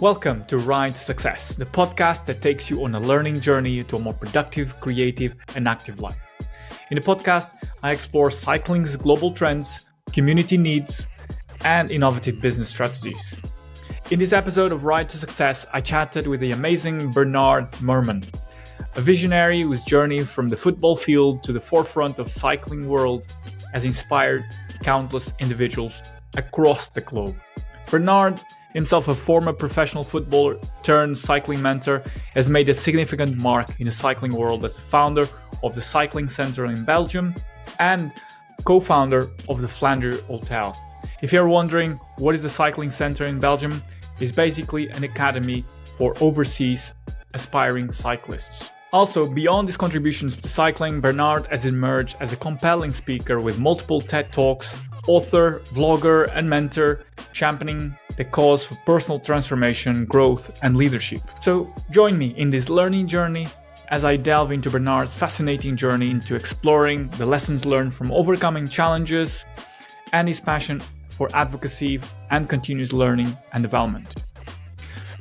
Welcome to Ride to Success, the podcast that takes you on a learning journey to a more productive, creative, and active life. In the podcast, I explore cycling's global trends, community needs, and innovative business strategies. In this episode of Ride to Success, I chatted with the amazing Bernard Moerman, a visionary whose journey from the football field to the forefront of cycling world has inspired countless individuals across the globe. Bernard, himself a former professional footballer turned cycling mentor, has made a significant mark in the cycling world as the founder of the Cycling Center in Belgium and co-founder of the Flandrien Hotel. If you're wondering what is the Cycling Center in Belgium, it's basically an academy for overseas aspiring cyclists. Also, beyond his contributions to cycling, Bernard has emerged as a compelling speaker with multiple TED Talks, author, vlogger, and mentor, championing the cause for personal transformation, growth, and leadership. So join me in this learning journey as I delve into Bernard's fascinating journey into exploring the lessons learned from overcoming challenges and his passion for advocacy and continuous learning and development.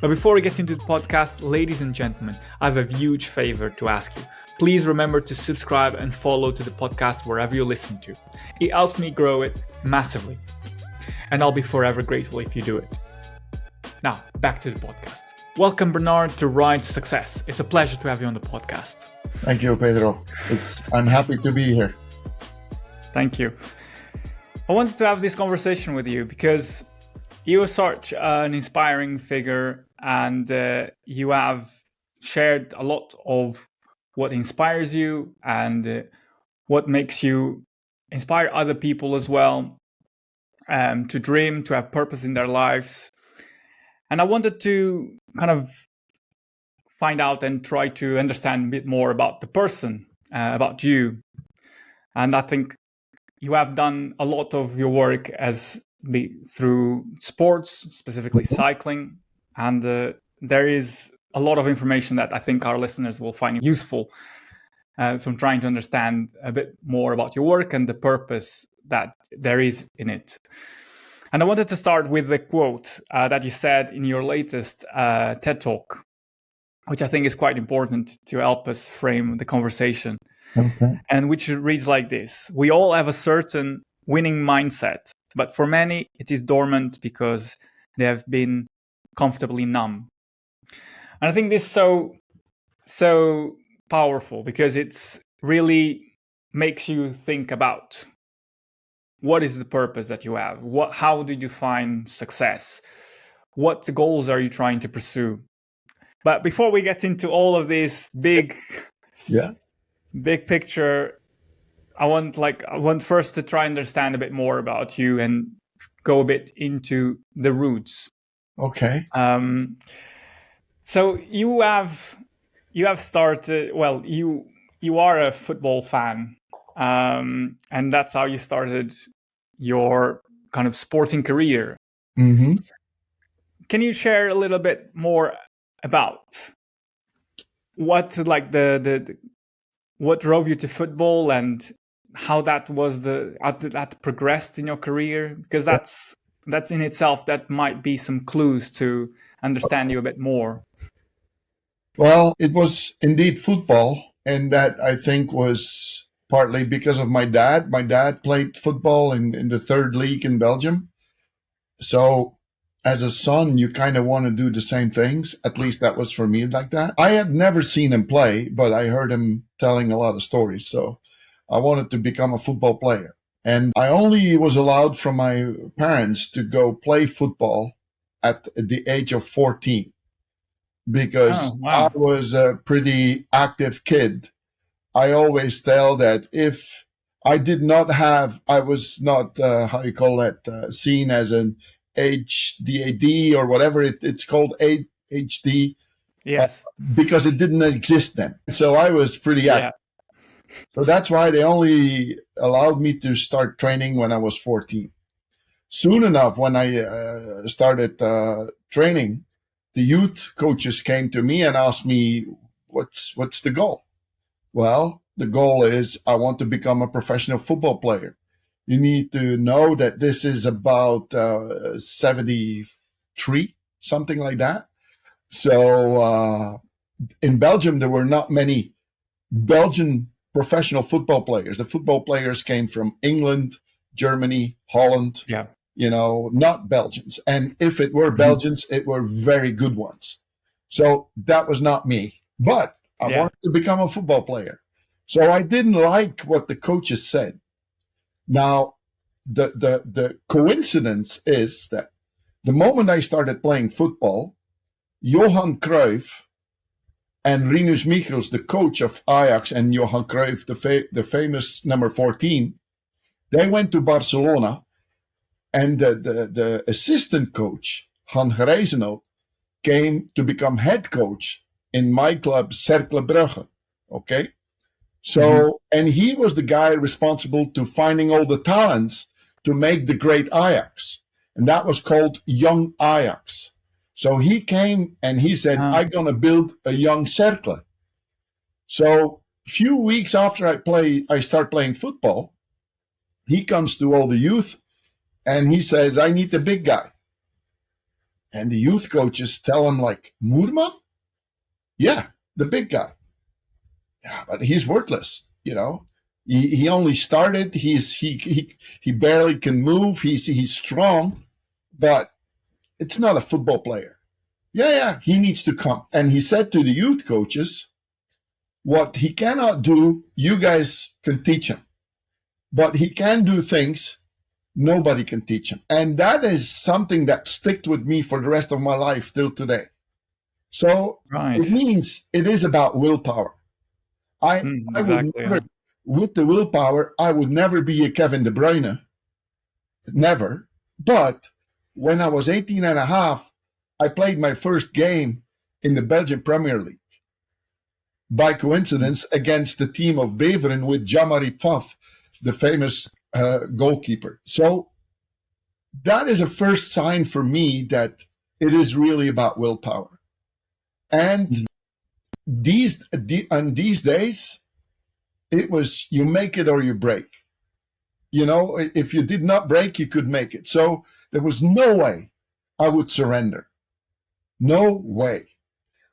But before we get into the podcast, ladies and gentlemen, I have a huge favor to ask you. Please remember to subscribe and follow to the podcast wherever you listen to. It helps me grow it massively. And I'll be forever grateful if you do it. Now, back to the podcast. Welcome, Bernard, to Ride to Success. It's a pleasure to have you on the podcast. Thank you, Pedro. I'm happy to be here. Thank you. I wanted to have this conversation with you because you are such an inspiring figure and you have shared a lot of what inspires you and what makes you inspire other people as well. To dream, to have purpose in their lives. And I wanted to kind of find out and try to understand a bit more about the person, about you. And I think you have done a lot of your work through sports, specifically cycling. And there is a lot of information that I think our listeners will find useful from trying to understand a bit more about your work and the purpose that there is in it. And I wanted to start with the quote that you said in your latest TED Talk, which I think is quite important to help us frame the conversation. Okay. And which reads like this: we all have a certain winning mindset, but for many it is dormant because they have been comfortably numb. And I think this is so powerful because it's really makes you think about what is the purpose that you have? How do you find success? What goals are you trying to pursue? But before we get into all of this big picture, I want first to try and understand a bit more about you and go a bit into the roots. Okay. So you have started. Well, you are a football fan. And that's how you started your kind of sporting career. Mm-hmm. Can you share a little bit more about what what drove you to football and how that progressed in your career? Because that's in itself, that might be some clues to understand you a bit more. Well, it was indeed football, and that I think was partly because of my dad. My dad played football in the third league in Belgium. So as a son, you kind of want to do the same things. At least that was for me like that. I had never seen him play, but I heard him telling a lot of stories. So I wanted to become a football player. And I only was allowed from my parents to go play football at the age of 14 because I was a pretty active kid. I always tell that if I was not, seen as an HDAD or whatever it's called, HD. Yes. Because it didn't exist then. So I was pretty active. Yeah. So that's why they only allowed me to start training when I was 14. Soon enough, when I started training, the youth coaches came to me and asked me, what's the goal? Well, the goal is I want to become a professional football player. You need to know that this is about 73, something like that. So in Belgium, there were not many Belgian professional football players. The football players came from England, Germany, Holland, Yeah. not Belgians. And if it were Mhm. Belgians, it were very good ones. So that was not me. But I Yeah. wanted to become a football player. So I didn't like what the coaches said. Now, the coincidence is that the moment I started playing football, Johan Cruyff and Rinus Michels, the coach of Ajax, and Johan Cruyff, the famous number 14, they went to Barcelona, and the assistant coach, Han Grijzenhout, came to become head coach in my club, Cercle Brugge. Okay? So, and he was the guy responsible to finding all the talents to make the great Ajax. And that was called Young Ajax. So he came and he said, I'm going to build a young Cercle. So a few weeks after I start playing football, he comes to all the youth and he says, I need the big guy. And the youth coaches tell him, like, Moerman? Yeah, the big guy. Yeah, but he's worthless, He only started. He barely can move. He's strong, but it's not a football player. Yeah, he needs to come. And he said to the youth coaches, what he cannot do, you guys can teach him. But he can do things nobody can teach him. And that is something that sticked with me for the rest of my life till today. So It means it is about willpower. I would never, with the willpower, I would never be a Kevin De Bruyne. Never. But when I was 18 and a half, I played my first game in the Belgian Premier League. By coincidence, against the team of Beveren with Jean-Marie Pfaff, the famous goalkeeper. So that is a first sign for me that it is really about willpower. And these days, it was you make it or you break. If you did not break, you could make it. So there was no way I would surrender. No way.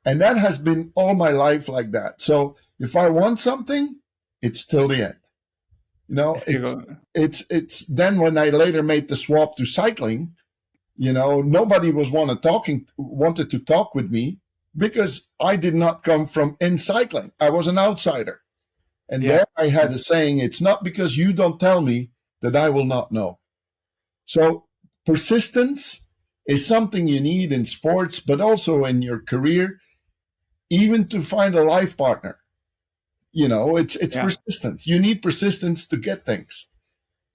And that has been all my life like that. So if I want something, it's till the end. It's then when I later made the swap to cycling, nobody wanted to talk with me because I did not come from in cycling. I was an outsider. And there I had a saying, it's not because you don't tell me that I will not know. So persistence is something you need in sports, but also in your career, even to find a life partner. It's persistence. You need persistence to get things.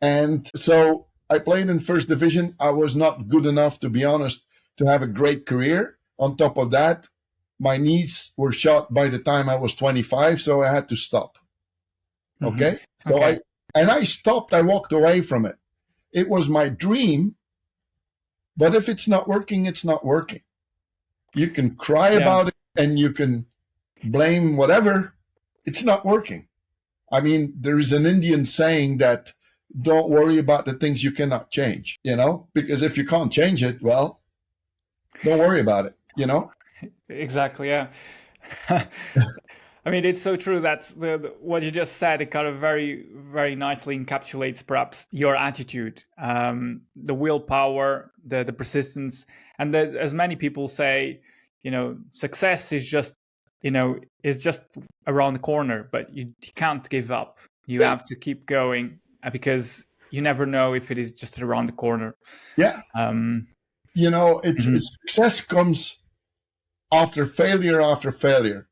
And so I played in first division. I was not good enough, to be honest, to have a great career. On top of that, my knees were shot by the time I was 25, so I had to stop. Okay? So I stopped. I walked away from it. It was my dream, but if it's not working, it's not working. You can cry about it and you can blame whatever. It's not working. I mean, there is an Indian saying that don't worry about the things you cannot change, because if you can't change it, well, don't worry about it, Exactly, yeah. I mean, it's so true. That's what you just said. It kind of very, very nicely encapsulates perhaps your attitude, the willpower, the persistence, and as many people say, success is just around the corner, but you can't give up. You have to keep going because you never know if it is just around the corner. Yeah. Success comes after failure.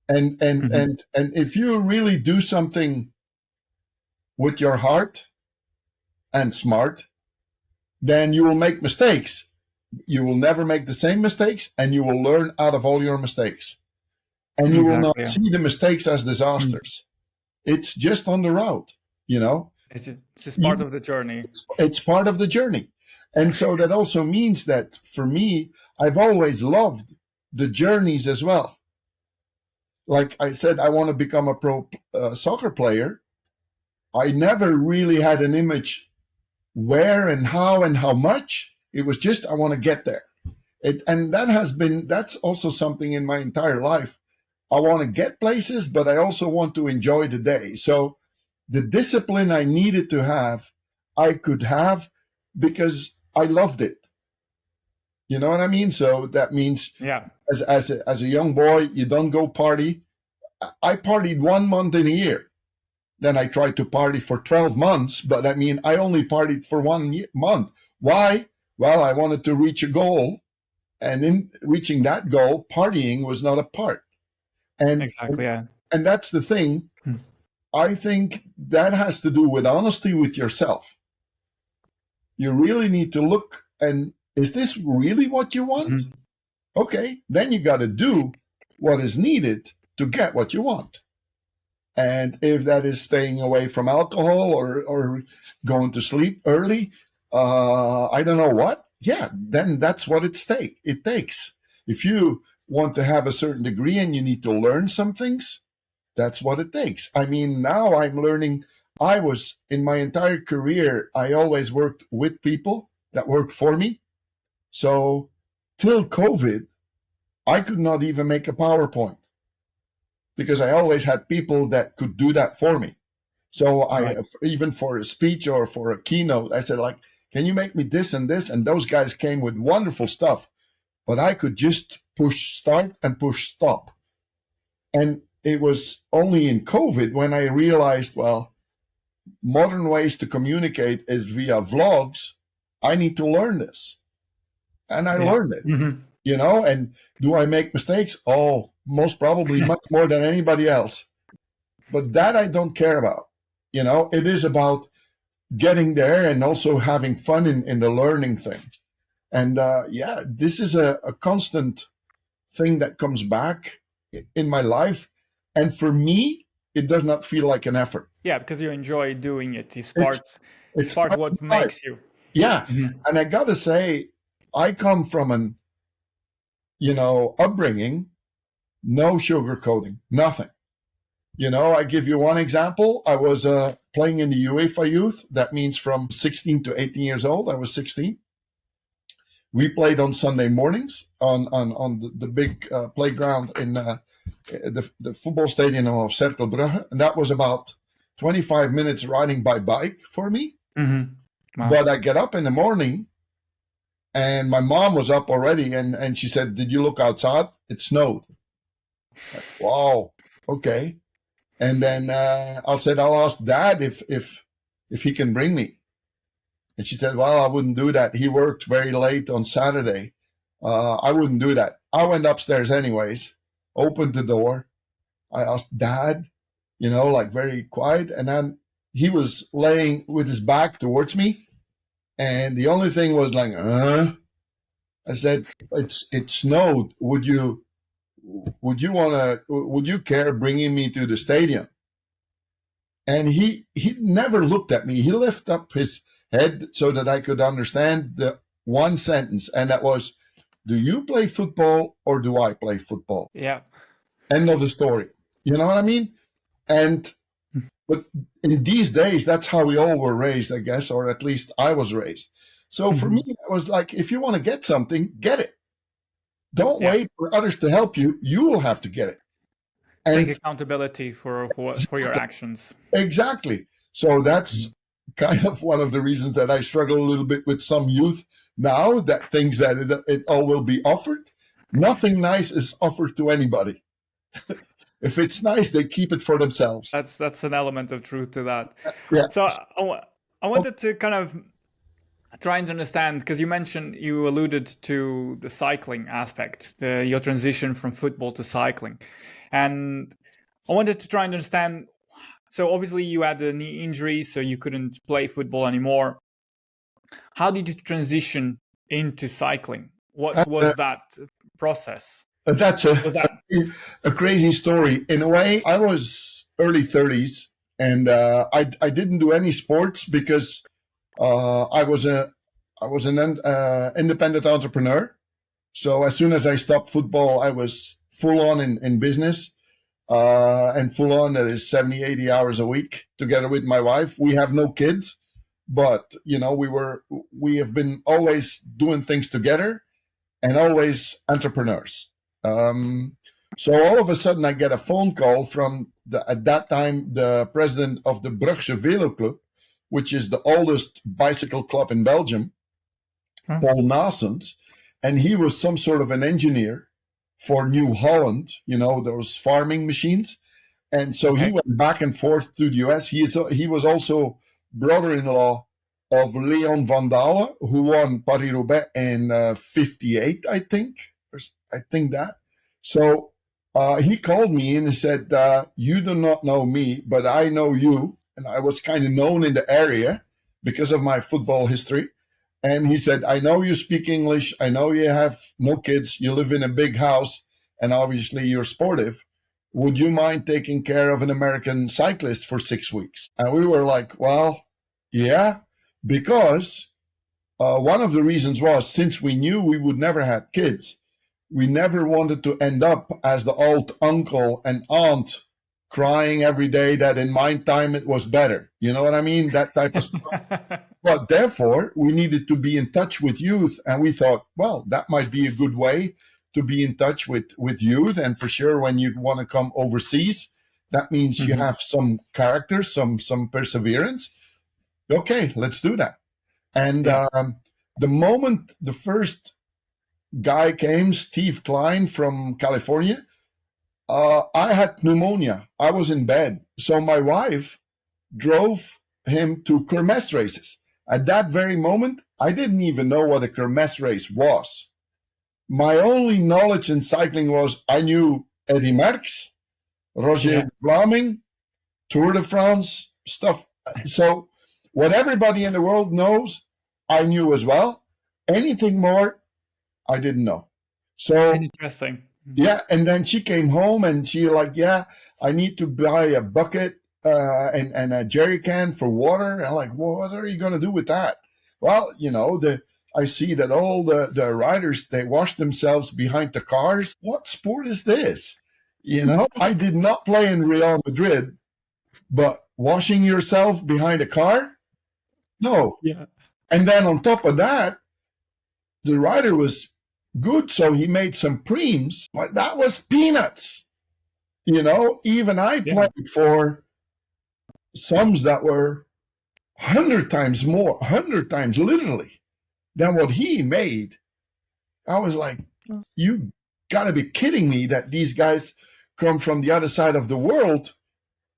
And if you really do something with your heart and smart, then you will make mistakes. You will never make the same mistakes, and you will learn out of all your mistakes. And you will not see the mistakes as disasters. It's just on the road, It's just part of the journey. It's part of the journey. And so that also means that for me, I've always loved the journeys as well. Like I said, I want to become a pro soccer player. I never really had an image where and how much. It was just, I want to get there. And that's also something in my entire life. I want to get places, but I also want to enjoy the day. So the discipline I needed to have, I could have because I loved it. You know what I mean? So that means Yeah. as a young boy, you don't go party. I partied 1 month in a year. Then I tried to party for 12 months, but I mean, I only partied for 1 month. Why? Well, I wanted to reach a goal. And in reaching that goal, partying was not a part. And Exactly. Yeah. and that's the thing. Hmm. I think that has to do with honesty with yourself. You really need to look and is this really what you want? Mhm. Okay, then you got to do what is needed to get what you want. And if that is staying away from alcohol or going to sleep early, I don't know what, yeah, then that's what it takes. If you want to have a certain degree and you need to learn some things, that's what it takes. I mean, now I'm learning. I was in my entire career, I always worked with people that worked for me. So till COVID, I could not even make a PowerPoint because I always had people that could do that for me. So Right. even for a speech or for a keynote, I said like, can you make me this and this? And those guys came with wonderful stuff, but I could just push start and push stop. And it was only in COVID when I realized, well, modern ways to communicate is via vlogs. I need to learn this. And I Yeah. learned it, Mhm. and do I make mistakes? Oh, most probably much more than anybody else. But that I don't care about. It is about getting there and also having fun in the learning thing. And yeah, this is a constant thing that comes back in my life. And for me, it does not feel like an effort. Yeah, because you enjoy doing it. It's It's it's part part what of life. makes you. Yeah. Mhm. And I gotta say, I come from an upbringing, no sugarcoating, nothing. I give you one example. I was playing in the UEFA youth. That means from 16 to 18 years old. I was 16. We played on Sunday mornings on the big playground in the football stadium of Cerkelbrugge. And that was about 25 minutes riding by bike for me. Mhm. Wow. But I get up in the morning and my mom was up already and she said, did you look outside? It snowed. Like, wow. Okay. And then I said, I'll ask Dad if he can bring me. And she said, well, I wouldn't do that. He worked very late on Saturday. I wouldn't do that. I went upstairs anyways, opened the door. I asked Dad, like very quiet. And then he was laying with his back towards me. And the only thing was like, I said, it snowed. Would you care bringing me to the stadium? And he never looked at me. He lifted up his head so that I could understand the one sentence, and that was, do you play football or do I play football? Yeah. End of the story. You know what I mean? And but in these days, that's how we all were raised, I guess, or at least I was raised. So for Mhm. me, it was like, if you want to get something, get it. Don't Yeah. wait for others to help you. You will have to get it. Take And accountability for your actions. exactly. So that's kind of one of the reasons that I struggle a little bit with some youth now that thinks that it all will be offered. Nothing nice is offered to anybody. If it's nice, they keep it for themselves. That's an element of truth to that. Yeah. So I wanted to kind of try and understand, because you alluded to the cycling aspect, your transition from football to cycling, and I wanted to try and understand. So obviously you had a knee injury, so you couldn't play football anymore. How did you transition into cycling? What That's a, was that process? that's Was that a crazy story. In a way, I was early 30s and I didn't do any sports because I was an independent entrepreneur. So as soon as I stopped football, I was full on in business. And full on, that is 70, 80 hours a week together with my wife. We have no kids, but we have been always doing things together. and always entrepreneurs. So all of a sudden, I get a phone call from at that time the president of the Brugse Velo Club, which is the oldest bicycle club in Belgium, Paul Nassens, and he was some sort of an engineer for New Holland, those farming machines. And so he went back and forth to the US. He was also brother-in-law of Leon van Dalen, who won Paris-Roubaix in 58, I think. I think that. So he called me and he said, you do not know me, but I know you. And I was kind of known in the area because of my football history. And he said, I know you speak English. I know you have no kids. You live in a big house. And obviously you're sportive. Would you mind taking care of an American cyclist for 6 weeks? And we were like, well, yeah, because one of the reasons was, since we knew we would never have kids, we never wanted to end up as the old uncle and aunt crying every day that in my time it was better. You know what I mean? That type of stuff. But therefore, we needed to be in touch with youth. And we thought, well, that might be a good way to be in touch with youth. And for sure, when you want to come overseas, that means you have some character, some perseverance. Okay, let's do that. And the moment the first guy came, Steve Klein from California, I had pneumonia. I was in bed. So my wife drove him to kermesse races. At that very moment, I didn't even know what a kermesse race was. My only knowledge in cycling was I knew Eddy Merckx, Roger Vlaming, Tour de France, stuff. So what everybody in the world knows, I knew as well. Anything more, I didn't know. So interesting. Yeah, and then she came home and she like, yeah, I need to buy a bucket and a jerry can for water. And I'm like, well, what are you going to do with that? Well, I see that all the riders, they wash themselves behind the cars. What sport is this? I did not play in Real Madrid, but washing yourself behind a car? No. Yeah. And then on top of that, the rider was good, so he made some preems, but that was peanuts. Even I played for sums that were 100 times more, 100 times literally, than what he made. I was like, you got to be kidding me that these guys come from the other side of the world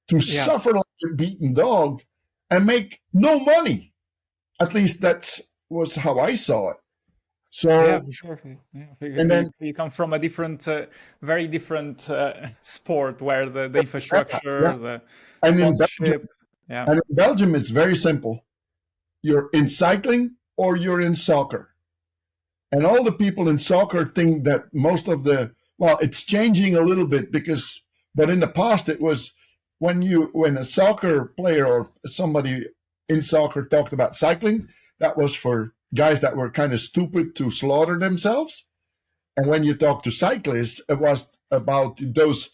to suffer like a beaten dog and make no money. At least that was how I saw it. So yeah, for sure. Yeah, because then you come from a different, very different sport where the infrastructure, the sponsorship. And in Belgium, it's very simple. You're in cycling or you're in soccer. And all the people in soccer think that most of it's changing a little bit but in the past it was when a soccer player or somebody in soccer talked about cycling, that was for guys that were kind of stupid to slaughter themselves. And when you talk to cyclists, it was about those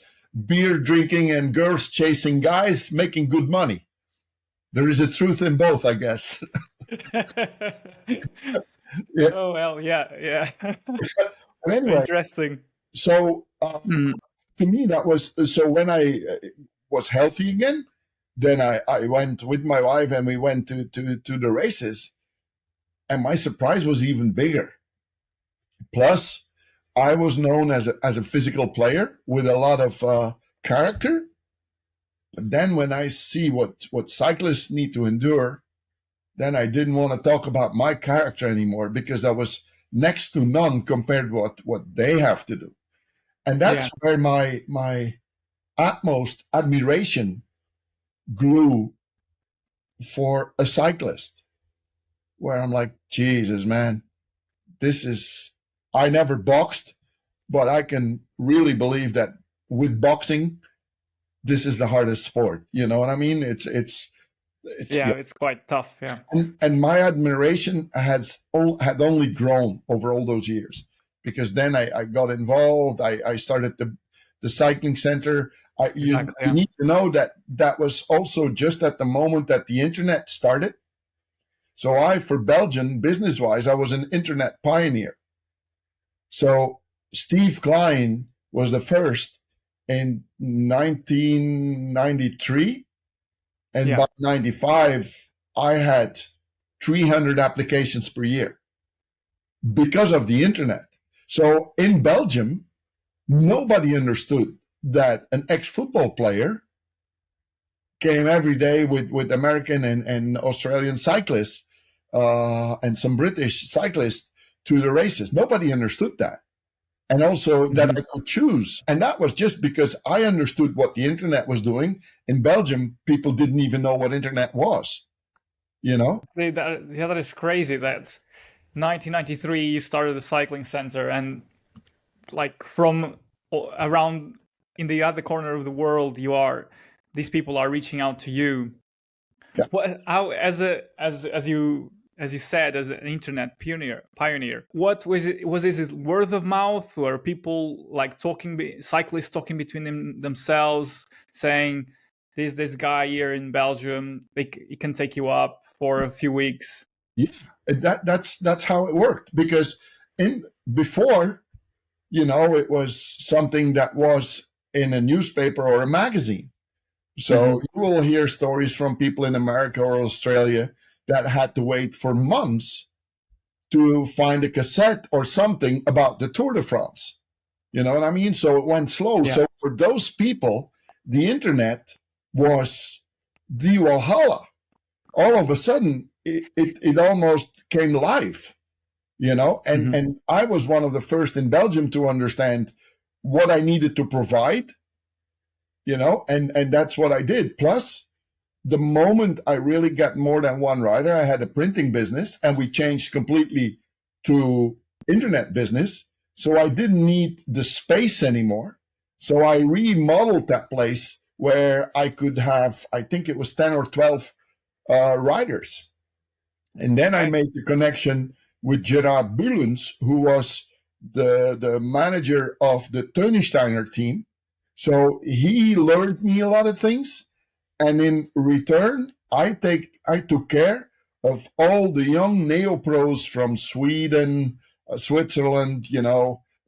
beer drinking and girls chasing guys making good money. There is a truth in both, I guess. Oh, well, yeah. Anyway, interesting. So to me, that was, so when I was healthy again, then I went with my wife and we went to the races. And my surprise was even bigger. Plus, I was known as a physical player with a lot of character. But then when I see what cyclists need to endure, then I didn't want to talk about my character anymore because I was next to none compared to what they have to do. And that's where my utmost admiration grew for a cyclist, where I'm like, Jesus, man, I never boxed, but I can really believe that with boxing, this is the hardest sport. You know what I mean? It's quite tough. Yeah. And my admiration had only grown over all those years, because then I got involved. I started the cycling center. You need to know that was also just at the moment that the internet started. So for Belgium, business-wise, I was an internet pioneer. So Steve Klein was the first in 1993, and by 95, I had 300 applications per year because of the internet. So in Belgium, nobody understood that an ex-football player came every day with American and Australian cyclists and some British cyclists to the races. Nobody understood that. And also that I could choose. And that was just because I understood what the internet was doing. In Belgium, people didn't even know what internet was, you know? That is crazy. That 1993 you started the cycling center, and like from around in the other corner of the world, these people are reaching out to you. Yeah. How, as you said, as an internet pioneer, what was it? Was this word of mouth, or people like cyclists talking between themselves, saying, "This guy here in Belgium, he can take you up for a few weeks"? Yeah, that's how it worked. Because before, it was something that was in a newspaper or a magazine. So you will hear stories from people in America or Australia that had to wait for months to find a cassette or something about the Tour de France. You know what I mean? So it went slow. Yeah. So for those people, the internet was the Walhalla. All of a sudden, it almost came live, and I was one of the first in Belgium to understand what I needed to provide, and that's what I did. Plus, the moment I really got more than one rider, I had a printing business, and we changed completely to internet business. So I didn't need the space anymore. So I remodeled that place where I could have, I think it was 10 or 12 riders. And then I made the connection with Gerard Bullens, who was the manager of the Teunensteiner team. So he learned me a lot of things. And in return, I took care of all the young neo-pros from Sweden, Switzerland,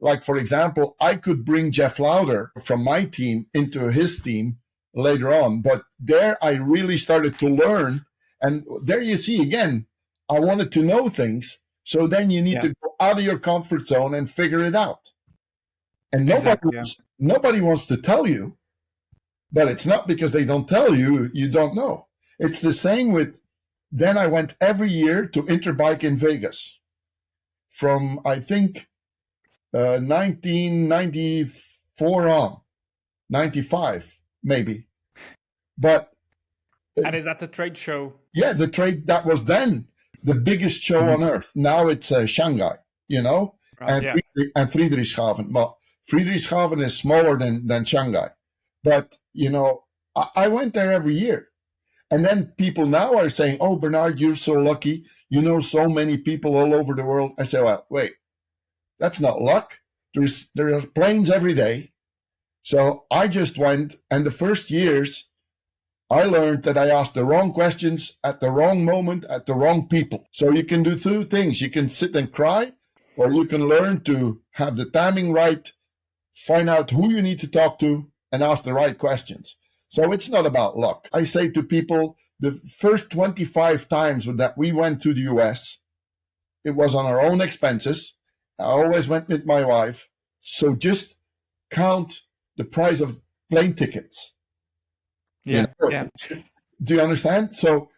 Like, for example, I could bring Jeff Lauder from my team into his team later on. But there I really started to learn. And there you see, again, I wanted to know things. So then you need to go out of your comfort zone and figure it out. And nobody wants to tell you. But it's not because they don't tell you, you don't know. It's the same with, then I went every year to Interbike in Vegas from, I think, 1994 on, 95 maybe. But and is that the trade show? Yeah, the trade, that was then the biggest show on earth. Now it's Shanghai, and Friedrichshafen. Well, Friedrichshafen is smaller than Shanghai. But, I went there every year. And then people now are saying, "Oh, Bernard, you're so lucky. You know so many people all over the world." I say, well, wait, that's not luck. There are planes every day. So I just went, and the first years, I learned that I asked the wrong questions at the wrong moment, at the wrong people. So you can do two things. You can sit and cry, or you can learn to have the timing right, find out who you need to talk to, and ask the right questions. So it's not about luck. I say to people, the first 25 times that we went to the US, it was on our own expenses. I always went with my wife. So just count the price of plane tickets. Yeah. Do you understand? So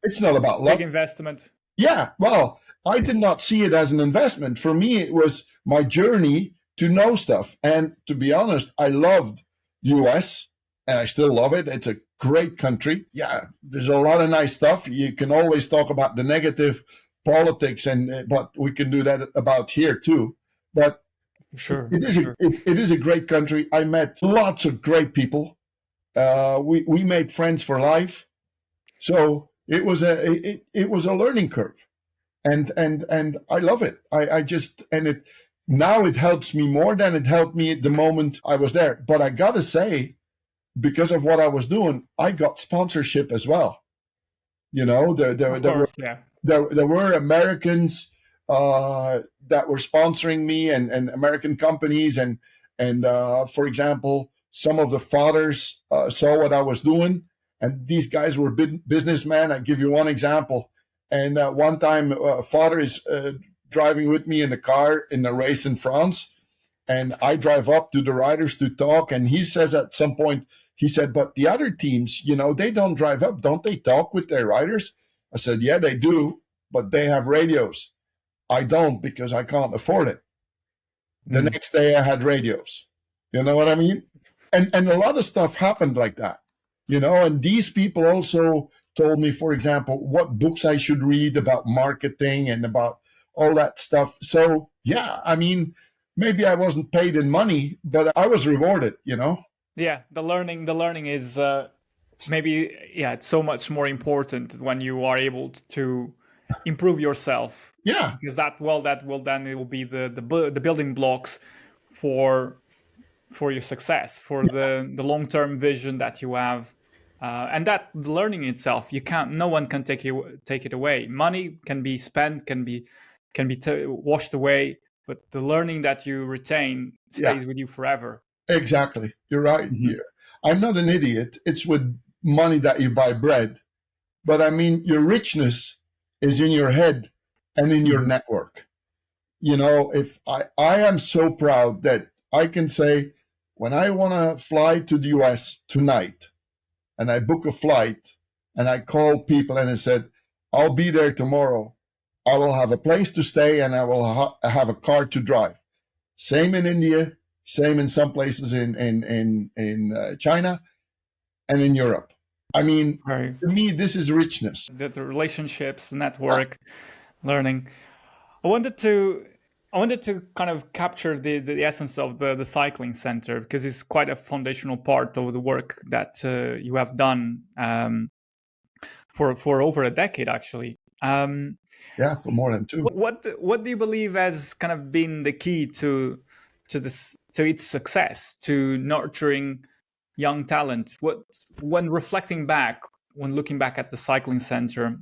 it's not about luck. Big investment. Yeah. Well, I did not see it as an investment. For me, it was my journey to know stuff. And to be honest, I loved the US, and I still love it. It's a great country. Yeah, there's a lot of nice stuff. You can always talk about the negative politics, but we can do that about here too. But sure, it is a great country. I met lots of great people. We made friends for life. So it was a learning curve, and I love it. Now it helps me more than it helped me at the moment I was there. But I gotta say, because of what I was doing, I got sponsorship as well. There were Americans that were sponsoring me, and American companies, and for example, some of the fathers saw what I was doing, and these guys were businessmen. I give you one example. And one time, father is driving with me in the car in a race in France, and I drive up to the riders to talk, and he says at some point, he said, "But the other teams, they don't drive up, don't they talk with their riders?" I said, "Yeah, they do, but they have radios. I don't, because I can't afford it." The next day I had radios. You know what I mean? And a lot of stuff happened like that. And these people also told me, for example, what books I should read about marketing and about all that stuff. So yeah, I mean, maybe I wasn't paid in money, but I was rewarded, Yeah, the learning is maybe, it's so much more important when you are able to improve yourself. Yeah. Because that will then, it will be the building blocks for your success, for the long-term vision that you have. And that the learning itself, no one can take it away. Money can be spent, can be washed away, but the learning that you retain stays with you forever. Exactly. You're right. I'm not an idiot. It's with money that you buy bread. But I mean, your richness is in your head and in your network. If I am so proud that I can say, when I want to fly to the US tonight, and I book a flight, and I call people and I said, "I'll be there tomorrow. I will have a place to stay, and I will have a car to drive." Same in India, same in some places in China and in Europe. I mean, Right. to me, this is richness. The relationships, the network, learning. I wanted to kind of capture the essence of the cycling center, because it's quite a foundational part of the work that you have done for over a decade, actually. For more than two. What do you believe has kind of been the key to its success, to nurturing young talent? When looking back at the cycling center,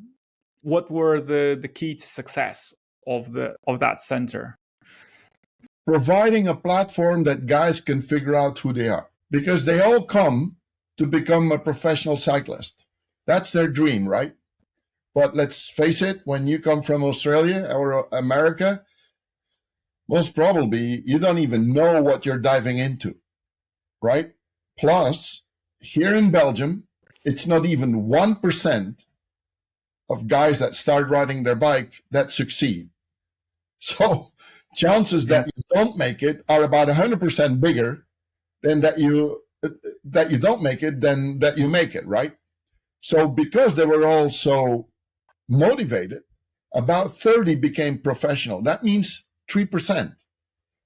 what were the key to success of that center? Providing a platform that guys can figure out who they are, because they all come to become a professional cyclist. That's their dream, right? But let's face it, when you come from Australia or America, most probably you don't even know what you're diving into, right? Plus, here in Belgium, it's not even 1% of guys that start riding their bike that succeed. So chances that you don't make it are about 100% bigger than that you don't make it than that you make it, right? So because they were all so motivated, about 30 became professional. That means 3%,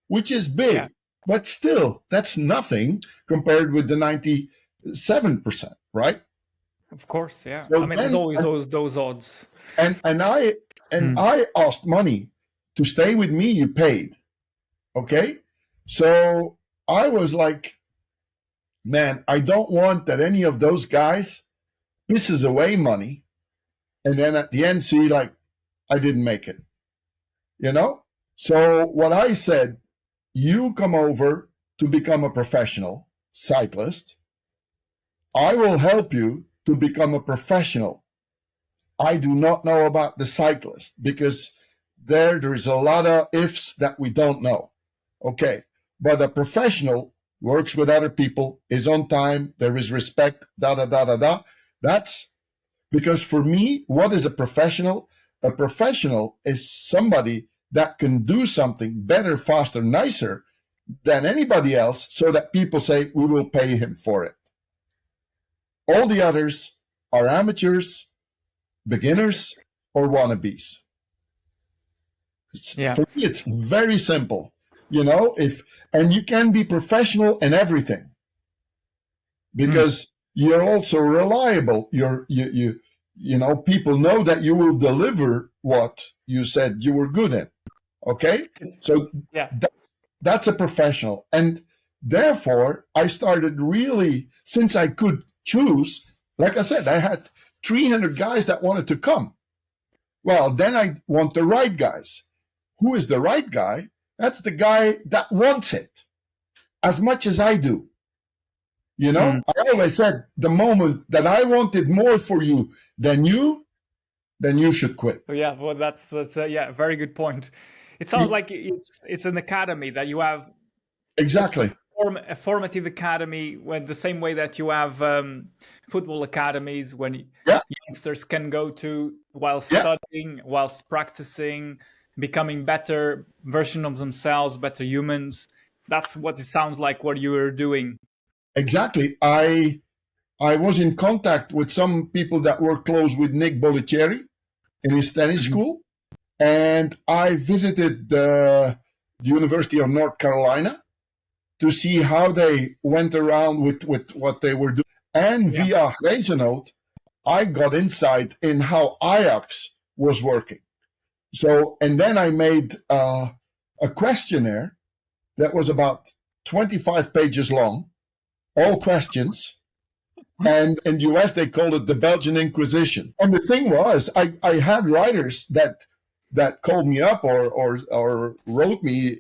which is big, but still, that's nothing compared with the 97%, right? Of course, yeah. So there's always those odds. And I asked money to stay with me. You paid, okay? So I was like, man, I don't want that any of those guys pisses away money, and then at the end see like I didn't make it, So what I said, you come over to become a professional cyclist. I will help you to become a professional. I do not know about the cyclist, because there is a lot of ifs that we don't know. Okay, but a professional works with other people, is on time, there is respect, That's because for me, what is a professional? A professional is somebody that can do something better, faster, nicer than anybody else, so that people say, we will pay him for it. All the others are amateurs, beginners, or wannabes. For me, it's very simple. And you can be professional in everything, because you're also reliable. People know that you will deliver what you said you were good in. Okay? So that's a professional. And therefore, I started really, since I could choose, like I said, I had 300 guys that wanted to come. Well, then I want the right guys. who is the right guy? That's the guy that wants it as much as I do. You know, I always said the moment that I wanted more for you than you, then you should quit. Yeah, well, that's a very good point. It sounds like it's an academy that you have, Exactly. a formative academy, when the same way that you have football academies when Yeah. youngsters can go to while Yeah. studying, whilst practicing, becoming better version of themselves, better humans. That's what it sounds like what you were doing. Exactly. I was in contact with some people that were close with Nick Bollettieri in his tennis school, and I visited the University of North Carolina to see how they went around with what they were doing. And via Reisenote, I got insight in how Ajax was working. So, and then I made a questionnaire that was about 25 pages long, all questions. And in the US, they called it the Belgian Inquisition. And the thing was, I had writers that called me up or wrote me.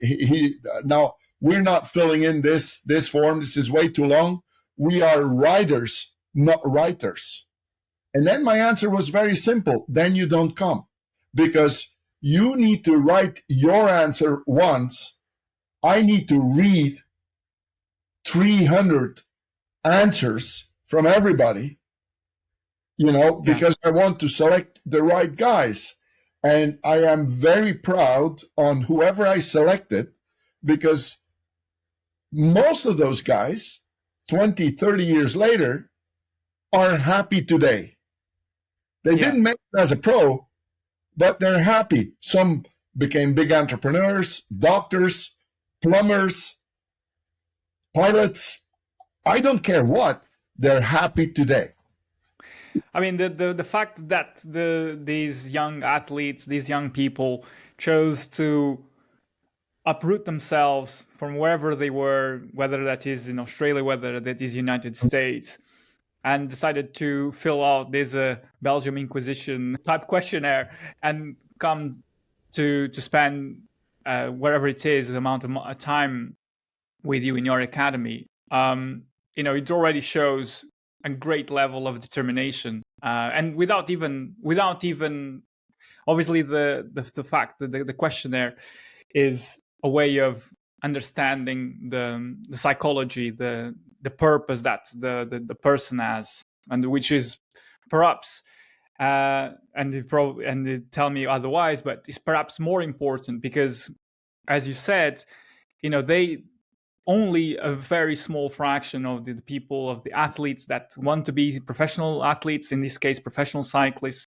Now, we're not filling in this form. This is way too long. We are writers, not writers. And then my answer was very simple. Then you don't come, because you need to write your answer once. I need to read 300 answers from everybody, because I want to select the right guys. And I am very proud on whoever I selected, because most of those guys, 20, 30 years later, are happy today. They didn't make it as a pro, but they're happy. Some became big entrepreneurs, doctors, plumbers, pilots. I don't care what. They're happy today. I mean, the fact that these young athletes, these young people, chose to uproot themselves from wherever they were, whether that is in Australia, whether that is United States, and decided to fill out this Belgium Inquisition type questionnaire and come to spend wherever it is, the amount of time with you in your academy. It already shows a great level of determination, and without even obviously the fact that the questionnaire is a way of understanding the psychology, the purpose that the person has, and which is perhaps and they tell me otherwise, but it's perhaps more important because, as you said, they only a very small fraction of the people, of the athletes that want to be professional athletes, in this case professional cyclists,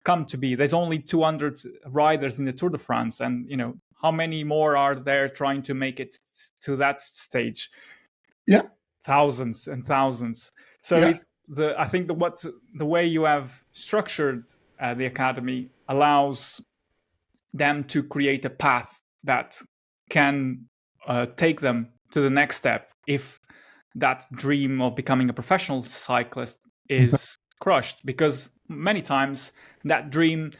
come to be. There's only 200 riders in the Tour de France, and how many more are there trying to make it to that stage? Yeah, thousands and thousands. So I think the way you have structured the academy allows them to create a path that can take them to the next step if that dream of becoming a professional cyclist is crushed, because many times that dream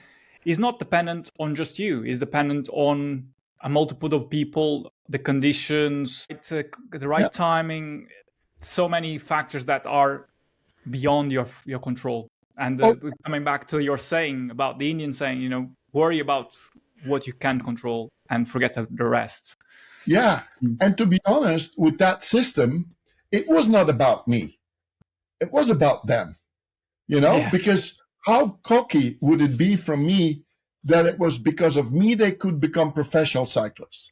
is not dependent on just you, is dependent on a multitude of people, the conditions, the right timing, so many factors that are beyond your control. And coming back to your saying about the Indian saying, worry about what you can control and forget the rest. Yeah. And to be honest, with that system, it was not about me. It was about them, because how cocky would it be from me that it was because of me they could become professional cyclists?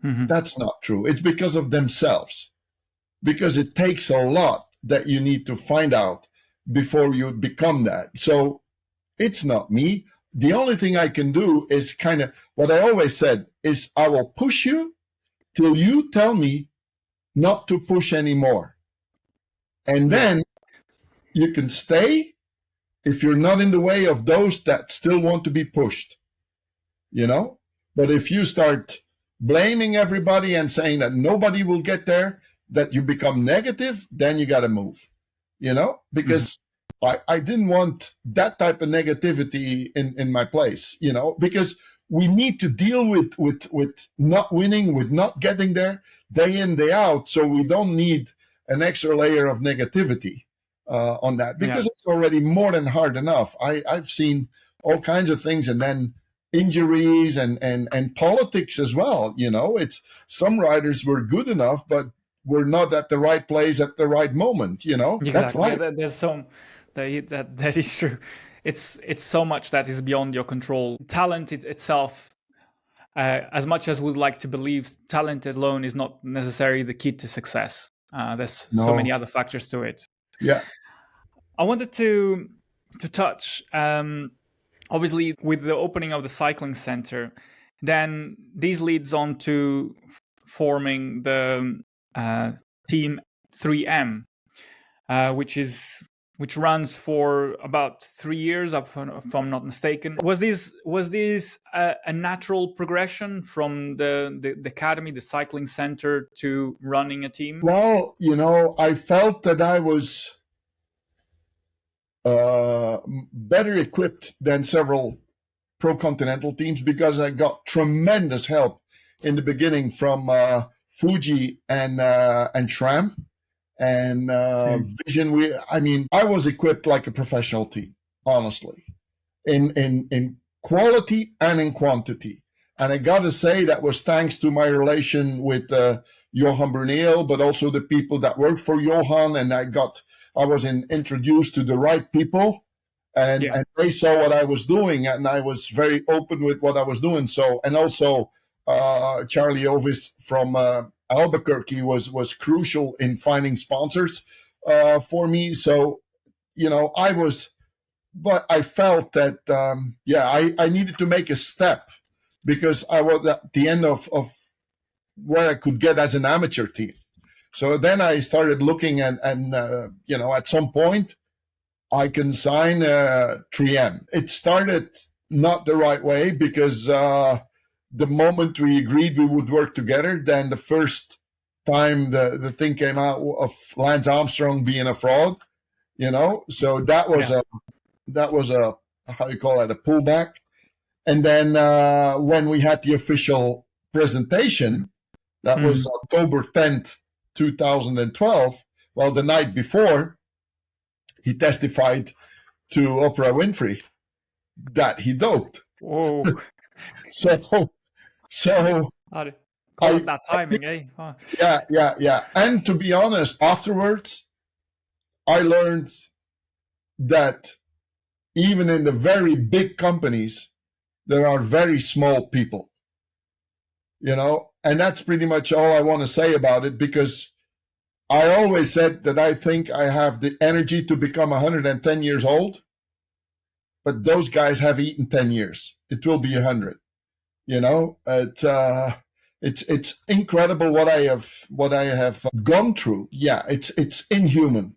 Mm-hmm. That's not true. It's because of themselves, because it takes a lot that you need to find out before you become that. So it's not me. The only thing I can do is kind of what I always said is I will push you till you tell me not to push anymore. And then you can stay if you're not in the way of those that still want to be pushed, But if you start blaming everybody and saying that nobody will get there, that you become negative, then you got to move, because I didn't want that type of negativity in my place, because we need to deal with not winning, with not getting there day in, day out. So we don't need an extra layer of negativity on that, because it's already more than hard enough. I've seen all kinds of things, and then injuries and politics as well. It's some riders were good enough, but were not at the right place at the right moment. Exactly. That's life. There's some that is true. It's so much that is beyond your control. Talent itself, as much as we'd like to believe, talent alone is not necessarily the key to success. There's so many other factors to it. Yeah. I wanted to touch, obviously, with the opening of the cycling center, then this leads on to forming the team 3M, which runs for about 3 years, if I'm not mistaken. Was this a natural progression from the academy, the cycling center, to running a team? Well, I felt that I was better equipped than several pro-continental teams, because I got tremendous help in the beginning from Fuji and SRAM and Vision. I was equipped like a professional team, honestly, in quality and in quantity. And I got to say that was thanks to my relation with Johan Bruneel, but also the people that worked for Johan. And I was introduced to the right people, and they saw what I was doing, and I was very open with what I was doing. So, and also Charlie Ovis from Albuquerque was crucial in finding sponsors for me. So, but I felt that, I needed to make a step, because I was at the end of where I could get as an amateur team. So then I started looking, and at some point I can sign 3M. It started not the right way, because the moment we agreed we would work together, then the first time the thing came out of Lance Armstrong being a fraud, so that was a how you call it, a pullback. And then when we had the official presentation, that was October 10th, 2012. Well, the night before, he testified to Oprah Winfrey that he doped. Whoa! So call it that timing, eh? Oh. Yeah. And to be honest, afterwards, I learned that even in the very big companies, there are very small people, and that's pretty much all I want to say about it, because I always said that I think I have the energy to become 110 years old, but those guys have eaten 10 years. It will be 100. It's incredible what I have gone through. Yeah, it's inhuman,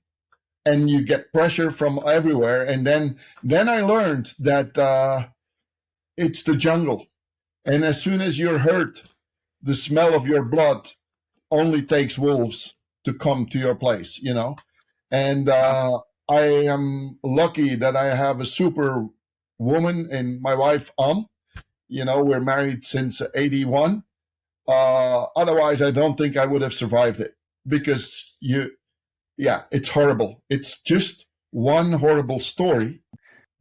and you get pressure from everywhere. And then I learned that it's the jungle, and as soon as you're hurt, the smell of your blood only takes wolves to come to your place, And I am lucky that I have a super woman in my wife, we're married since 81. Otherwise, I don't think I would have survived it, because it's horrible. It's just one horrible story.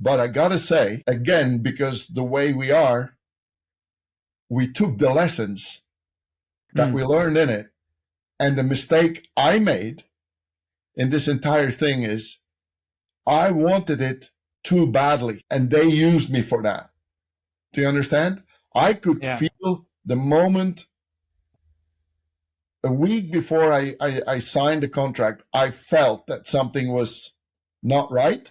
But I gotta say, again, because the way we took the lessons that we learned in it. And the mistake I made in this entire thing is I wanted it too badly, and they used me for that. Do you understand? I could feel the moment, a week before I signed the contract, I felt that something was not right,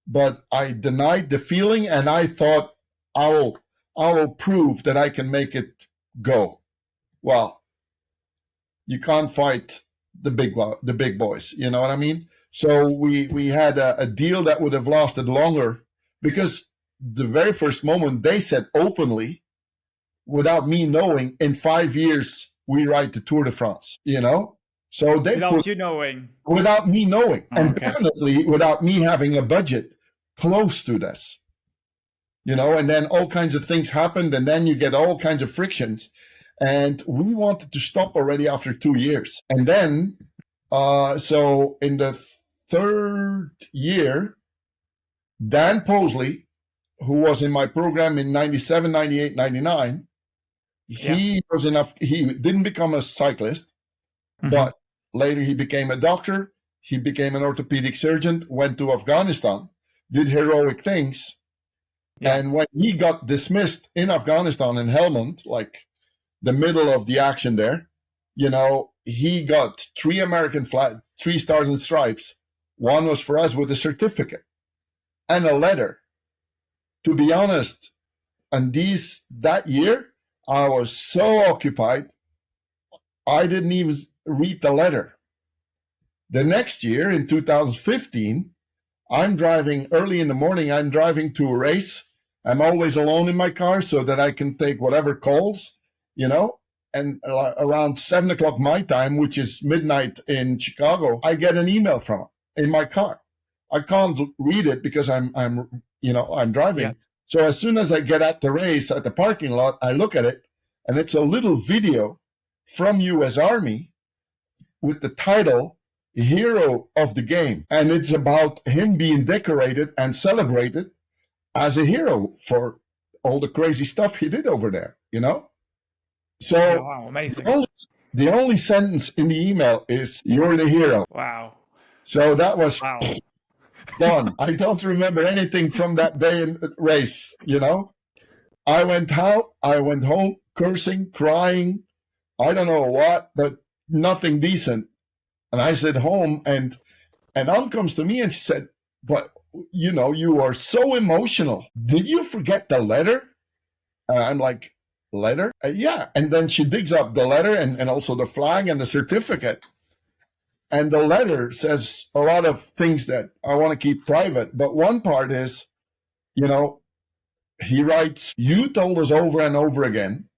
but I denied the feeling, and I thought I will prove that I can make it go. Well, you can't fight the big boys, you know what I mean? So we had a deal that would have lasted longer, because the very first moment they said openly, without me knowing, in 5 years we ride the Tour de France, So they without me knowing, Oh, okay. and definitely without me having a budget close to this. So they put, without me knowing, and definitely without me having a budget close to this. So they put, without me knowing, and definitely without me having a budget close to this. So they put, without me knowing, and definitely without me having a budget and then all kinds of things happened, and then you get all kinds of frictions. And we wanted to stop already after 2 years. And then, so in the third year, Dan Posley, who was in my program in 97, 98, 99, he was enough. He didn't become a cyclist, but later he became a doctor. He became an orthopedic surgeon, went to Afghanistan, did heroic things. And when he got dismissed in Afghanistan in Helmand, like the middle of the action there, he got 3 American flag, 3 stars and stripes. One was for us with a certificate and a letter. To be honest, and that year, I was so occupied, I didn't even read the letter. The next year, in 2015, I'm driving early in the morning. I'm driving to a race. I'm always alone in my car so that I can take whatever calls, and around 7 o'clock my time, which is midnight in Chicago, I get an email from it in my car. I can't read it because I'm driving. Yeah. So as soon as I get at the race at the parking lot, I look at it, and it's a little video from US Army with the title Hero of the Game. And it's about him being decorated and celebrated as a hero for all the crazy stuff he did over there, So wow, amazing. The only sentence in the email is, "You're the hero." Wow. So that was done. I don't remember anything from that day in the race, I went out, I went home cursing, crying, I don't know what, but nothing decent. And I said home, and Anne comes to me and she said, "But you are so emotional. Did you forget the letter?" I'm like, "Letter?" Yeah. And then she digs up the letter and also the flag and the certificate. And the letter says a lot of things that I want to keep private. But one part is, he writes, "You told us over and over again,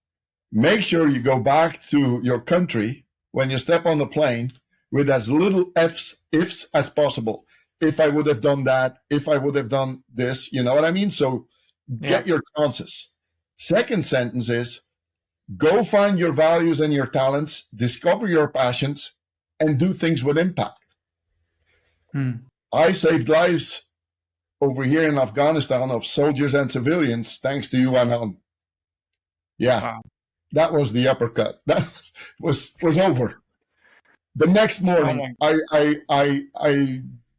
make sure you go back to your country when you step on the plane with as little ifs as possible. If I would have done that, if I would have done this, you know what I mean? So get your chances." Second sentence is, "Go find your values and your talents, discover your passions, and do things with impact." I saved lives over here in Afghanistan of soldiers and civilians, thanks to you, Anand. Yeah, wow. That was the uppercut. That was over. The next morning, I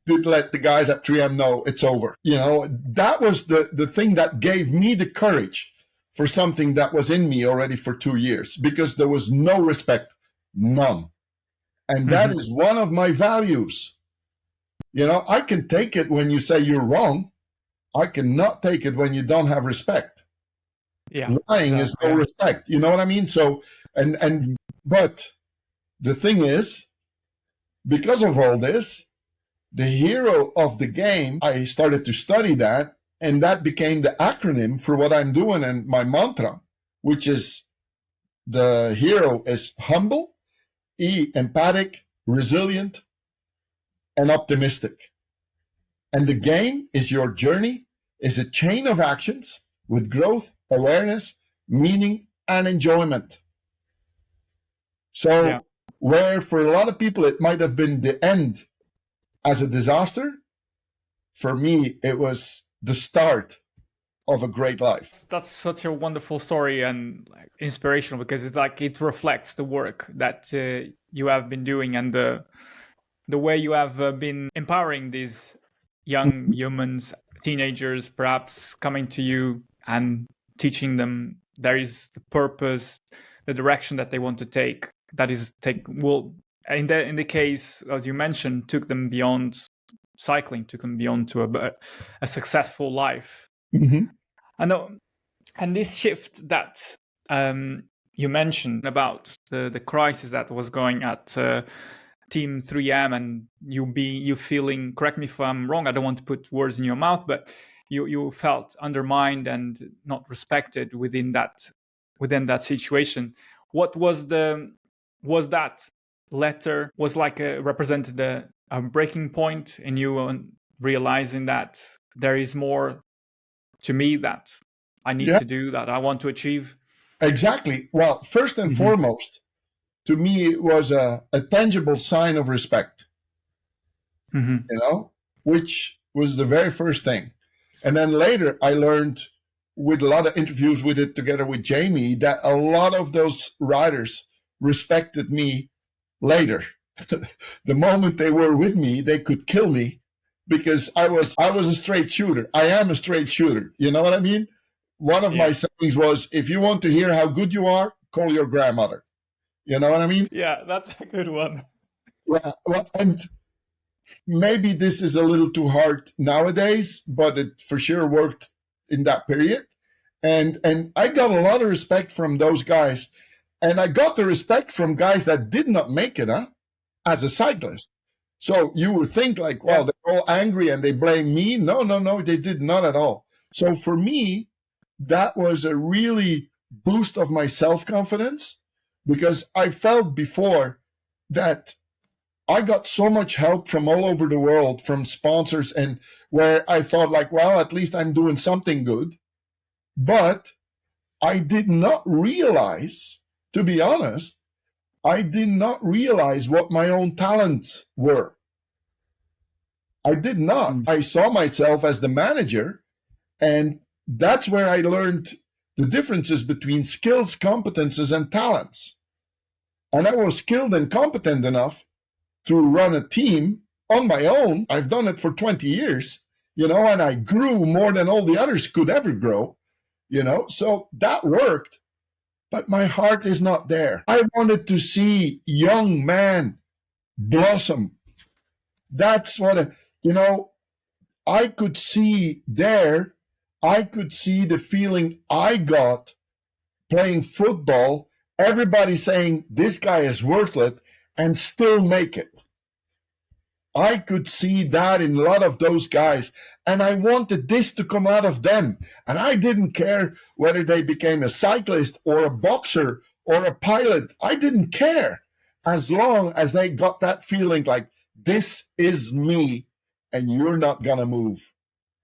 did let the guys at 3M know it's over. That was the thing that gave me the courage for something that was in me already for 2 years, because there was no respect, none. And that is one of my values. I can take it when you say you're wrong. I cannot take it when you don't have respect. Yeah. Lying is no respect. You know what I mean? So, but the thing is, because of all this, the hero of the game, I started to study that, and that became the acronym for what I'm doing and my mantra, which is, the hero is humble, empathic, resilient, and optimistic. And the game is your journey, is a chain of actions with growth, awareness, meaning, and enjoyment. So where for a lot of people it might have been the end as a disaster, for me it was the start of a great life. That's such a wonderful story and inspirational, because it's like it reflects the work that you have been doing and the way you have been empowering these young humans, teenagers, perhaps coming to you and teaching them there is the purpose, the direction that they want to take. That is in the case, as you mentioned, took them beyond cycling, took them beyond to a successful life. And this shift that you mentioned about the crisis that was going at Team 3M, and you feeling, correct me if I'm wrong, I don't want to put words in your mouth, but you felt undermined and not respected within that situation. What was that letter was like represented a breaking point in you realizing that there is more to me that I need Yeah, to do, that I want to achieve? exactly. Well, first and Hmm. foremost, to me, it was a tangible sign of respect, Hmm. you know, which was the very first thing. And then later, I learned with a lot of interviews with it together with Jamie that a lot of those riders respected me later. The moment they were with me, they could kill me because I was a straight shooter. I am a straight shooter. You know what I mean? One of my Yeah. sayings was, if you want to hear how good you are, call your grandmother. You know what I mean? Yeah, that's a good one. Well, and maybe this is a little too hard nowadays, but it for sure worked in that period. And I got a lot of respect from those guys. And I got the respect from guys that did not make it, as a cyclist. So you would think like, well, Yeah. they're all angry and they blame me. No, no, no, they did not at all. So for me, that was a really boost of my self-confidence because I felt before that I got so much help from all over the world, from sponsors, and where I thought like, well, at least I'm doing something good. But I did not realize, to be honest, I did not realize what my own talents were. I did not. Mm. I saw myself as the manager, and that's where I learned the differences between skills, competences, and talents. And I was skilled and competent enough to run a team on my own. I've done it for 20 years, and I grew more than all the others could ever grow, so that worked. But my heart is not there. I wanted to see young man blossom. That's what, I could see there. I could see the feeling I got playing football. Everybody saying this guy is worthless and still make it. I could see that in a lot of those guys, and I wanted this to come out of them. And I didn't care whether they became a cyclist or a boxer or a pilot. I didn't care as long as they got that feeling like, this is me, and you're not going to move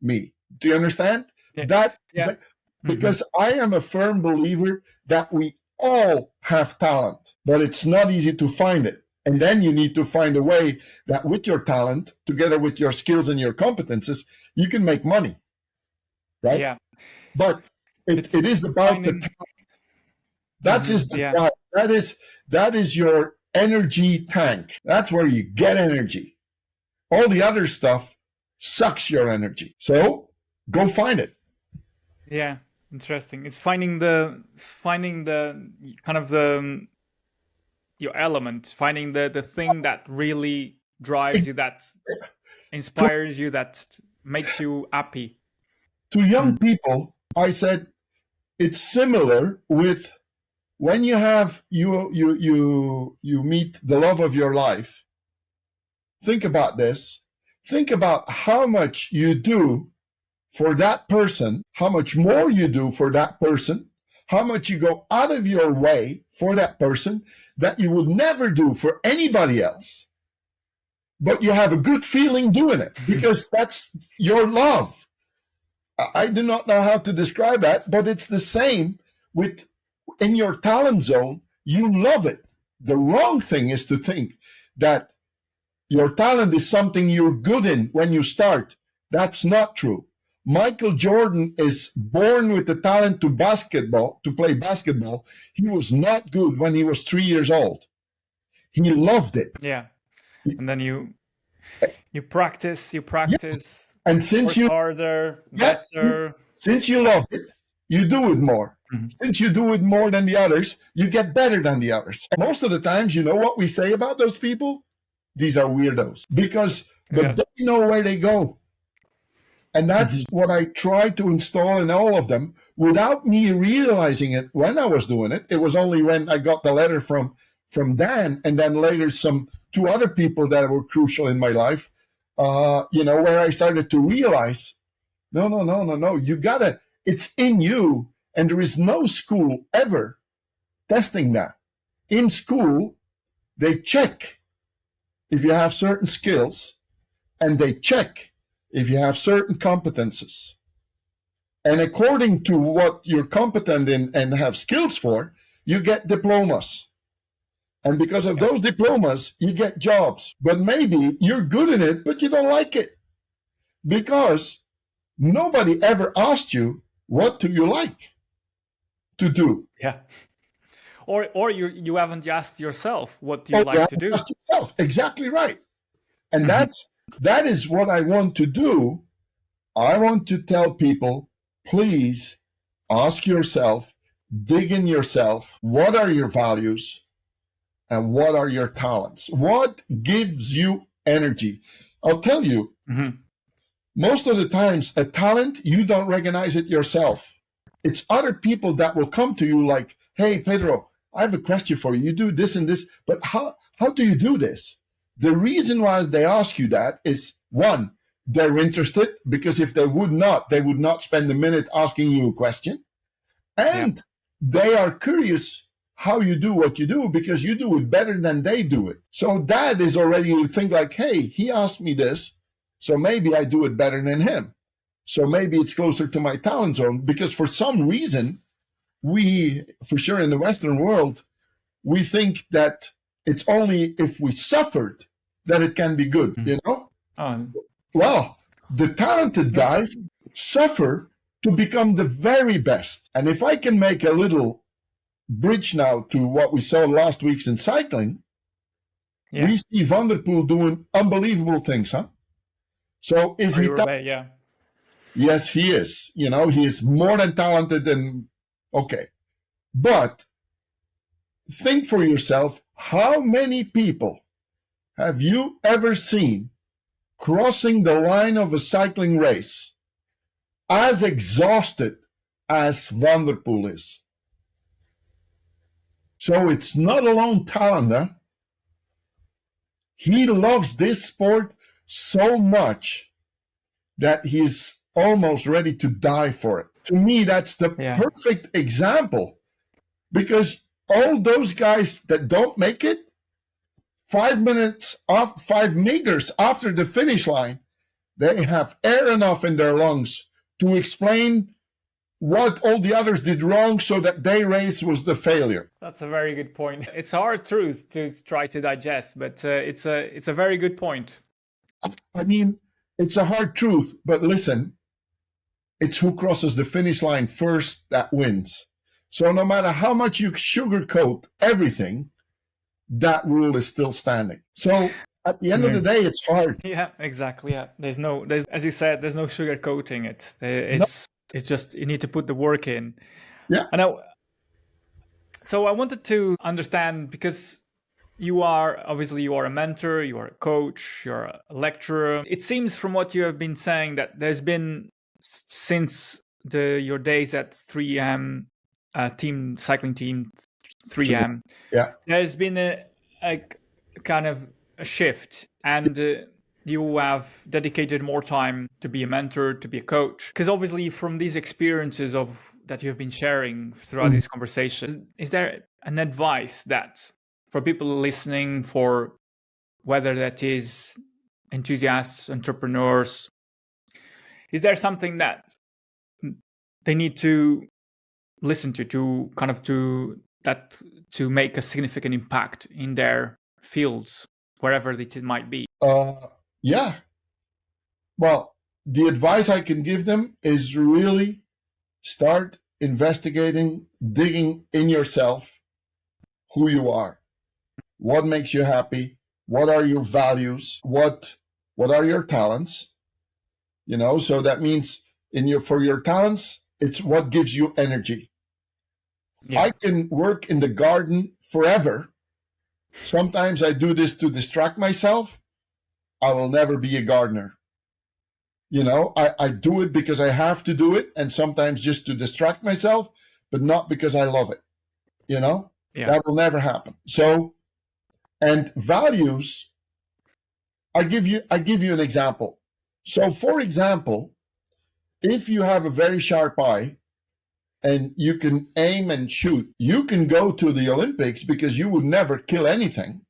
me. Do you understand? Yeah. That, Yeah. Hmm. because I am a firm believer that we all have talent, but it's not easy to find it. And then you need to find a way that with your talent, together with your skills and your competences, you can make money, right? Yeah. But It's it is about the finding. talent. That's just the Yeah. drive. That is your energy tank. That's where you get energy. All the other stuff sucks your energy. So go find it. Yeah. Interesting. It's finding the kind of the your element, finding the thing that really drives you, that inspires you, that makes you happy. To young Mm. people, I said it's similar with when you meet the love of your life. Think about this. Think about how much you do for that person, how much more you do for that person, how much you go out of your way for that person that you would never do for anybody else. But you have a good feeling doing it because that's your love. I do not know how to describe that, but it's the same with in your talent zone. You love it. The wrong thing is to think that your talent is something you're good in when you start. That's not true. Michael Jordan is born with the talent to play basketball. He was not good when he was 3 years old. He loved it. Yeah. And then you practice, Yeah. And work harder, yeah, better. since you love it, you do it more. Mhm. Since you do it more than the others, you get better than the others. And most of the times, you know what we say about those people? These are weirdos but Yeah. they know where they go. And that's Mhm. what I tried to install in all of them without me realizing it when I was doing it. It was only when I got the letter from Dan and then later some two other people that were crucial in my life, where I started to realize, no, no, no, no, no. It's in you. And there is no school ever testing that. In school, they check if you have certain skills and they check if you have certain competences. And according to what you're competent in and have skills for, you get diplomas. And because of those diplomas, you get jobs. But maybe you're good in it, but you don't like it. Because nobody ever asked you, what do you like to do? Yeah. Or you haven't asked yourself, what do you like to do? Ask yourself. Exactly right. And that is what I want to do. I want to tell people, please ask yourself, dig in yourself, what are your values and what are your talents? What gives you energy? I'll tell you, most of the times, a talent, you don't recognize it yourself. It's other people that will come to you like, hey, Pedro, I have a question for you. You do this and this, but how do you do this? The reason why they ask you that is, one, they're interested, because if they would not spend a minute asking you a question. And they are curious how you do what you do, because you do it better than they do it. So that is already, you think like, hey, he asked me this, so maybe I do it better than him. So maybe it's closer to my talent zone, because for some reason, we, for sure in the Western world, we think that it's only if we suffered that it can be good, you know? Well, the talented guys suffer to become the very best. And if I can make a little bridge now to what we saw last week's in cycling, we see Van der Poel doing unbelievable things, huh? So is he talented? Yes, he is. You know, he is more than talented and okay. But think for yourself, how many people have you ever seen crossing the line of a cycling race as exhausted as Van der Poel is? So it's not alone talent, huh? He loves this sport so much that he's almost ready to die for it. To me, that's the perfect example, because all those guys that don't make it, 5 meters after the finish line, they have air enough in their lungs to explain what all the others did wrong so that their race was the failure. That's a very good point. It's a hard truth to try to digest, but it's a very good point. I mean, it's a hard truth, but listen, it's who crosses the finish line first that wins. So no matter how much you sugarcoat everything, that rule is still standing. So at the end of the day, it's hard. Yeah, exactly. Yeah, there's as you said, there's no sugarcoating it. It's just you need to put the work in. Yeah. So I wanted to understand, because you are a mentor, you are a coach, you're a lecturer. It seems from what you have been saying that there's been, since your days at 3M, cycling team 3M, there's been a kind of a shift, and you have dedicated more time to be a mentor, to be a coach. Because obviously from these experiences that you've been sharing throughout this conversation, is there an advice that for people listening, for whether that is enthusiasts, entrepreneurs, is there something that they need to listen to make a significant impact in their fields, wherever it might be? Yeah. Well, the advice I can give them is really start investigating, digging in yourself, who you are, what makes you happy, what are your values, what are your talents, you know. So that means for your talents, it's what gives you energy. I can work in the garden forever. Sometimes I do this to distract myself. I will never be a gardener. You know, I do it because I have to do it, and sometimes just to distract myself, but not because I love it. You know, that will never happen. So, and values, I give you an example. So, for example, if you have a very sharp eye and you can aim and shoot, you can go to the Olympics because you would never kill anything,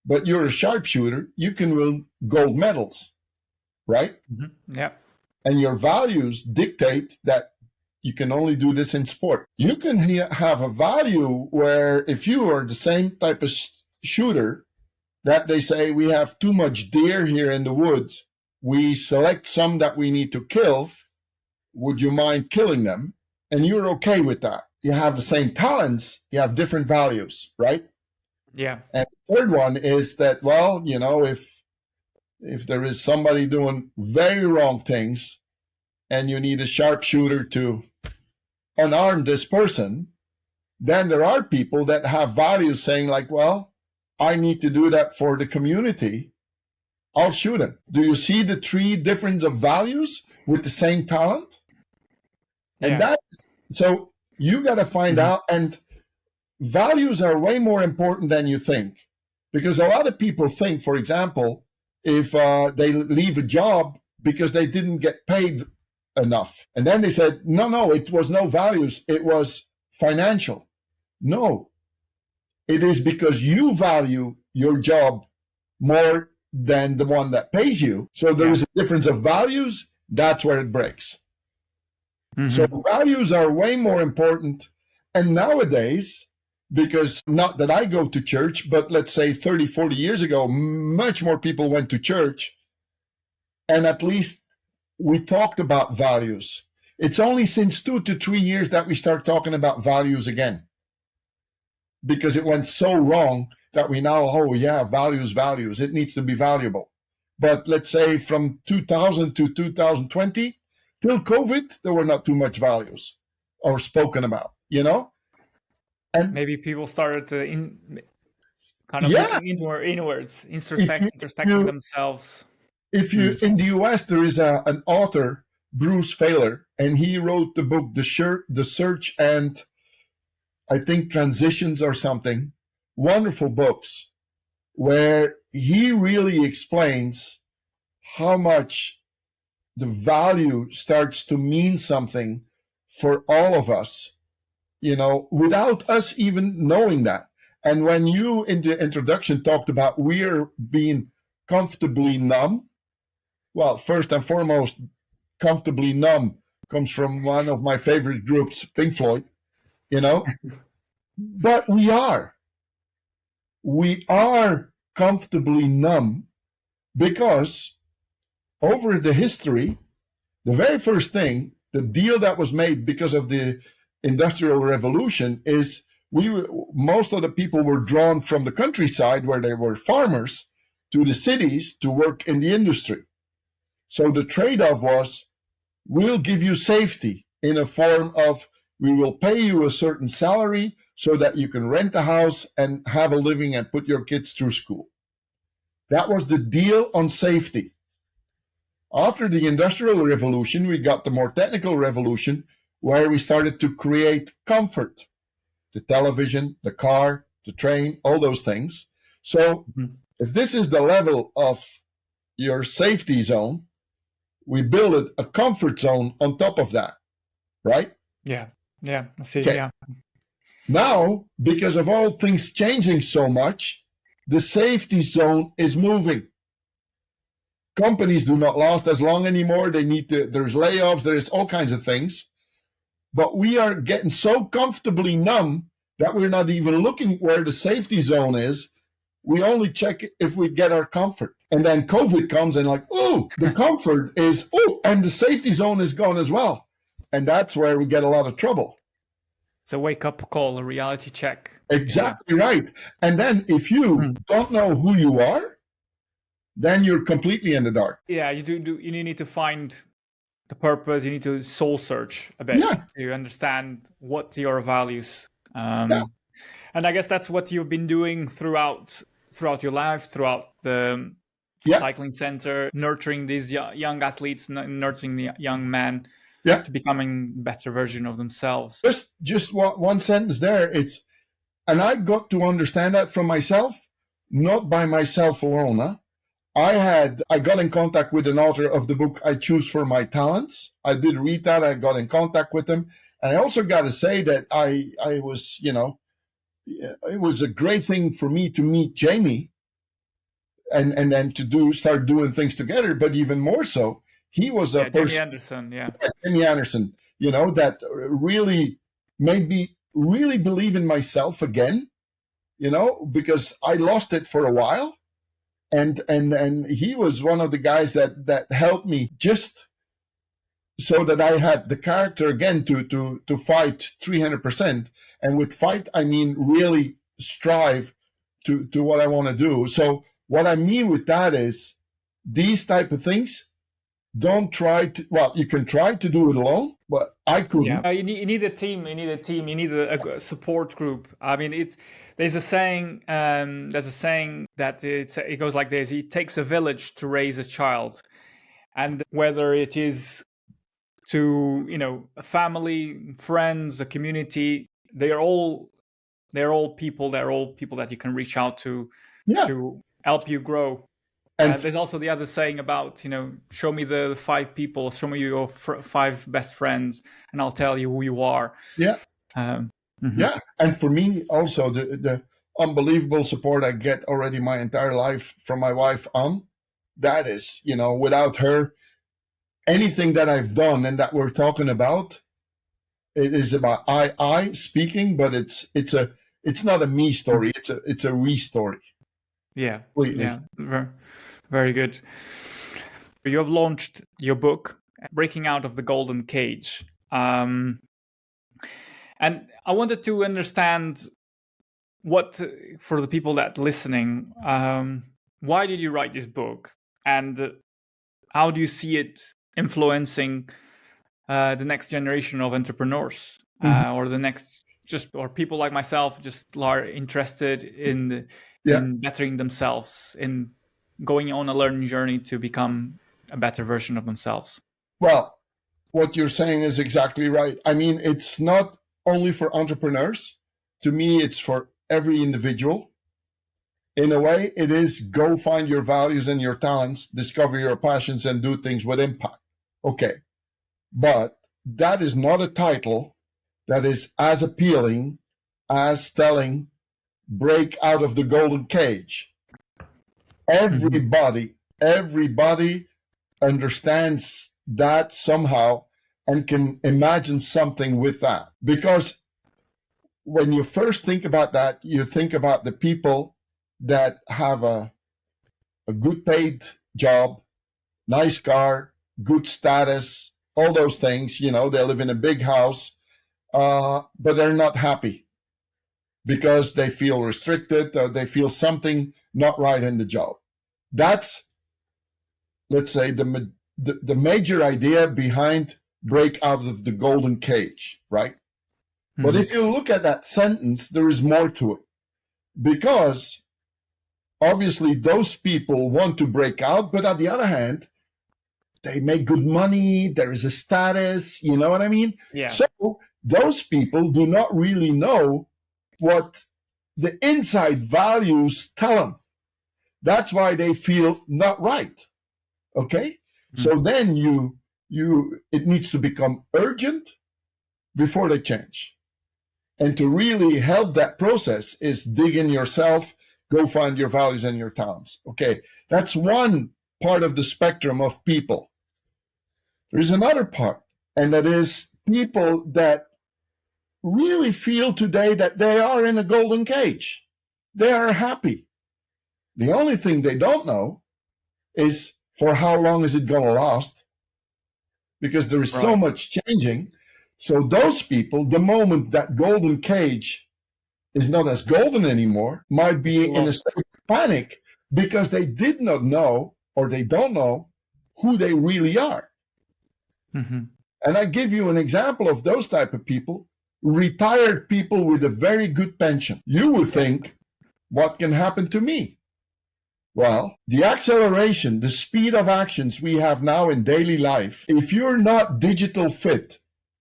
but you're a sharpshooter, you can win gold medals, right? Yeah. And your values dictate that you can only do this in sport. You can have a value where if you are the same type of shooter that they say we have too much deer here in the woods, we select some that we need to kill, would you mind killing them? And you're okay with that. You have the same talents, you have different values, right? Yeah. And the third one is that, well, if there is somebody doing very wrong things and you need a sharpshooter to unarm this person, then there are people that have values saying like, well, I need to do that for the community. I'll shoot him. Do you see the three difference of values with the same talent? And so you got to find out, and values are way more important than you think. Because a lot of people think, for example, if they leave a job because they didn't get paid enough. And then they said, no, it was no values. It was financial. No, it is because you value your job more than the one that pays you. So there is a difference of values. That's where it breaks. So values are way more important. And nowadays, because not that I go to church, but let's say 30, 40 years ago, much more people went to church. And at least we talked about values. It's only since 2 to 3 years that we start talking about values again. Because it went so wrong that we now, values. It needs to be valuable. But let's say from 2000 to 2020, till COVID, there were not too much values or spoken about, And maybe people started to looking inwards, introspecting themselves. If you in the US, there is an author, Bruce Feiler, and he wrote the book The Search and I think Transitions or something. Wonderful books where he really explains how much the value starts to mean something for all of us, without us even knowing that. And when you in the introduction talked about we're being comfortably numb, well, first and foremost, comfortably numb comes from one of my favorite groups, Pink Floyd, But we are comfortably numb because over the history, the very first thing, the deal that was made because of the Industrial Revolution is most of the people were drawn from the countryside where they were farmers to the cities to work in the industry. So the trade-off was, we'll give you safety in a form of, we will pay you a certain salary so that you can rent a house and have a living and put your kids through school. That was the deal on safety. After the Industrial Revolution, we got the more technical revolution where we started to create comfort. The television, the car, the train, all those things. So if this is the level of your safety zone, we build a comfort zone on top of that, right? Yeah, I see, okay. Now, because of all things changing so much, the safety zone is moving. Companies do not last as long anymore. There's layoffs, there's all kinds of things. But we are getting so comfortably numb that we're not even looking where the safety zone is. We only check if we get our comfort. And then COVID comes and the comfort is, and the safety zone is gone as well. And that's where we get a lot of trouble. It's a wake-up call, a reality check. Exactly right. And then if you don't know who you are, then you're completely in the dark. Yeah, you need to find the purpose. You need to soul search a bit to understand what your values. And I guess that's what you've been doing throughout your life, throughout the cycling center, nurturing these young athletes, nurturing the young men to becoming a better version of themselves. Just one sentence there. And I got to understand that from myself, not by myself alone. Huh? I got in contact with an author of the book I Choose for My Talents. I did read that. I got in contact with him. And I also got to say that I was, it was a great thing for me to meet Jamie and then to start doing things together. But even more so, He was a Jimmy person, Anderson. Yeah. Jimmy Anderson, that really made me really believe in myself again, because I lost it for a while. And he was one of the guys that helped me just so that I had the character again to fight 300%. And with fight, I mean really strive to what I want to do. So what I mean with that is these type of things, don't try to, well, you can try to do it alone, but I couldn't. Yeah, you need a team. You need a team. You need a support group. I mean, there's a saying. There's a saying that it goes like this: "It takes a village to raise a child," and whether it is to a family, friends, a community, they're all people. They're all people that you can reach out to Yeah. help you grow. And There's also the other saying about, show me the 5 people, show me your 5 best friends, and I'll tell you who you are. yeah, Mhm. yeah. And for me also, the unbelievable support I get already my entire life from my wife, that is, without her, anything that I've done and that we're talking about, it is about I speaking, but it's not a me story. It's a we story. Yeah, Completely. yeah, very, very good. You have launched your book, Breaking Out of the Golden Cage. And I wanted to understand for the people that listening, why did you write this book? And how do you see it influencing the next generation of entrepreneurs, or the next, or people like myself, just are interested in bettering themselves, in going on a learning journey to become a better version of themselves? Well, what you're saying is exactly right. I mean, it's not only for entrepreneurs. To me, it's for every individual. In a way, it is go find your values and your talents, discover your passions, and do things with impact. Okay. But that is not a title that is as appealing as telling break out of the golden cage. Everybody understands that somehow and can imagine something with that. Because when you first think about that, you think about the people that have a good paid job, nice car, good status, all those things. They live in a big house, but they're not happy because they feel restricted, or they feel something not right in the job. That's, let's say, the major idea behind break out of the golden cage, right? But if you look at that sentence, there is more to it. Because obviously those people want to break out, but on the other hand, they make good money, there is a status, you know what I mean? Yeah. So those people do not really know what the inside values tell them. That's why they feel not right. Okay? So then it needs to become urgent before they change. And to really help that process is dig in yourself, go find your values and your talents. Okay, that's one part of the spectrum of people. There's another part, and that is people that really feel today that they are in a golden cage. They are happy. The only thing they don't know is for how long is it going to last, because there is so much changing. So those people, the moment that golden cage is not as golden anymore, might be in a state of panic because they did not know, or they don't know, who they really are. And I give you an example of those type of people, retired people with a very good pension. You would think, what can happen to me? Well, the acceleration, the speed of actions we have now in daily life, if you're not digital fit,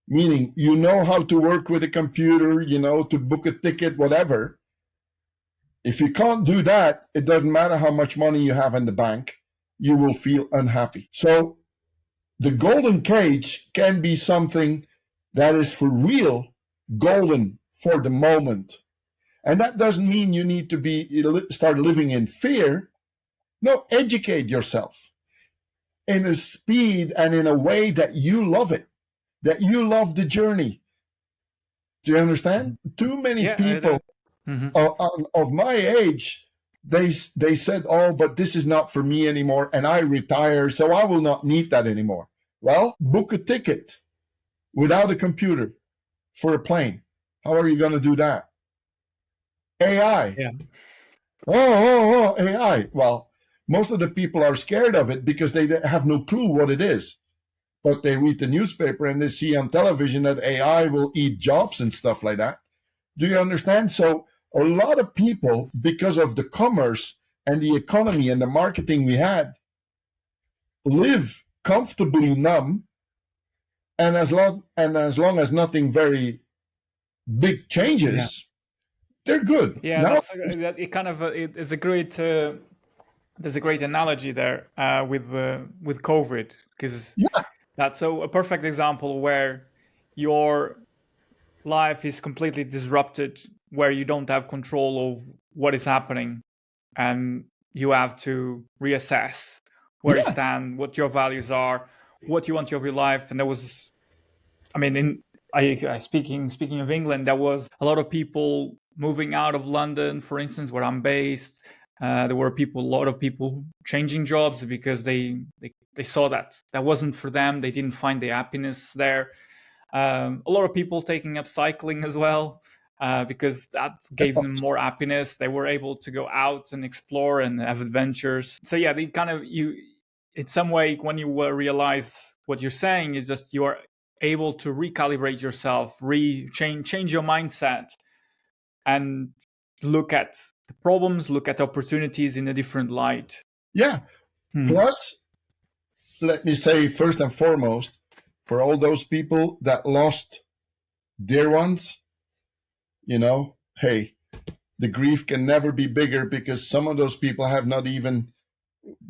meaning you know how to work with a computer, to book a ticket, whatever, if you can't do that, it doesn't matter how much money you have in the bank, you will feel unhappy. So the golden cage can be something that is for real golden for the moment. And that doesn't mean you need to start living in fear. No, educate yourself. in a speed and in a way that you love it, that you love the journey. Do you understand? Too many Yeah, I people do. Hmm. of my age, they said, "Oh, but this is not for me anymore, and I retire, so I will not need that anymore." Well, book a ticket without a computer for a plane. How are you going to do that? AI. Yeah. AI. Well, most of the people are scared of it because they have no clue what it is. But they read the newspaper and they see on television that AI will eat jobs and stuff like that. Do you understand? So a lot of people, because of the commerce and the economy and the marketing we had, live comfortably numb, and as long as nothing very big Yeah. changes, they're good. Yeah, Now, that it kind of it is a great there's a great analogy there with COVID, because yeah, that's a perfect example where your life is completely disrupted, where you don't have control of what is happening, and you have to reassess where you yeah, stand, what your values are, what you want of your life. And there was, I mean, speaking of England, there was a lot of people moving out of London, for instance, where I'm based. There were a lot of people changing jobs because they saw that wasn't for them. They didn't find the happiness there. A lot of people taking up cycling as well, because that gave them more happiness. They were able to go out and explore and have adventures. So yeah, they kind of in some way, when you realize what you're saying is just you are able to recalibrate yourself, change your mindset, and look at the problems, look at opportunities in a different light. yeah. Hmm. Plus, let me say first and foremost, for all those people that lost dear ones, hey, the grief can never be bigger because some of those people have not even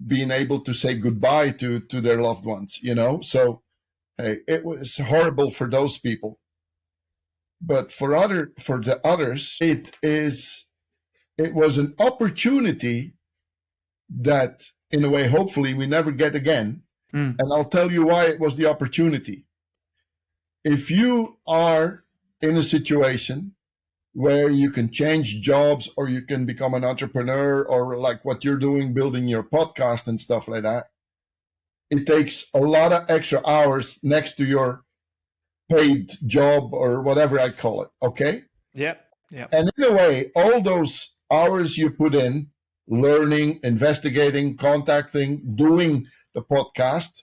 been able to say goodbye to their loved ones. So, hey, it was horrible for those people. But for the others, it was an opportunity that, in a way, hopefully we never get again. Mm. And I'll tell you why it was the opportunity. If you are in a situation where you can change jobs or you can become an entrepreneur or like what you're doing, building your podcast and stuff like that, it takes a lot of extra hours next to your paid job or whatever I call it. Okay. Yep. Yep. And in a way, all those hours you put in learning, investigating, contacting, doing the podcast,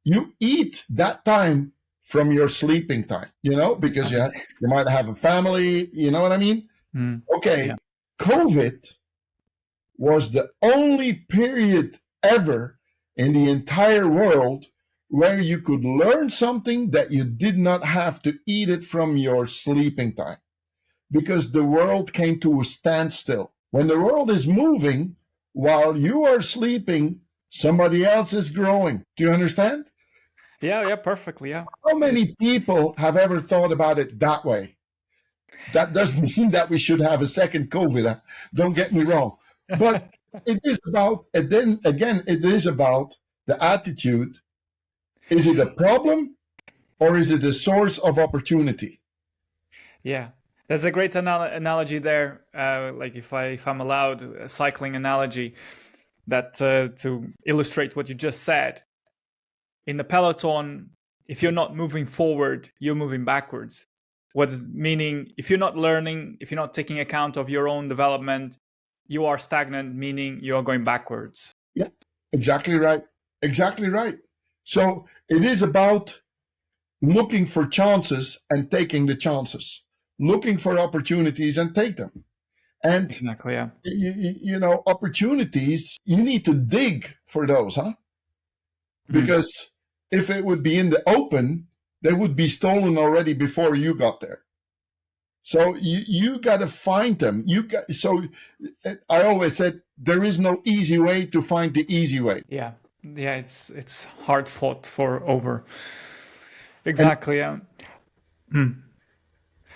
you eat that time from your sleeping time, because you might have a family, you know what I mean? Mm. Okay, Yeah. COVID was the only period ever in the entire world where you could learn something that you did not have to eat it from your sleeping time, because the world came to a standstill. When the world is moving while you are sleeping, somebody else is growing. Do you understand? Yeah. Perfectly. Yeah. How many people have ever thought about it that way? That doesn't mean that we should have a second COVID. Don't get me wrong. But it is about, and then again, it is about the attitude. Is it a problem or is it a source of opportunity? Yeah, there's a great analogy there. Like if I'm allowed a cycling analogy, that to illustrate what you just said. In the peloton, if you're not moving forward, you're moving backwards. What meaning if you're not learning, if you're not taking account of your own development, you are stagnant, meaning you're going backwards. Yeah, exactly right. Exactly right. So it is about looking for chances and taking the chances, looking for opportunities and take them. And Exactly. Yeah. opportunities, you need to dig for those, huh? Mm. Because if it would be in the open, they would be stolen already before you got there. So you got to find them. So I always said there is no easy way to find the easy way. Yeah. Yeah. It's hard fought for over. And Exactly. Yeah.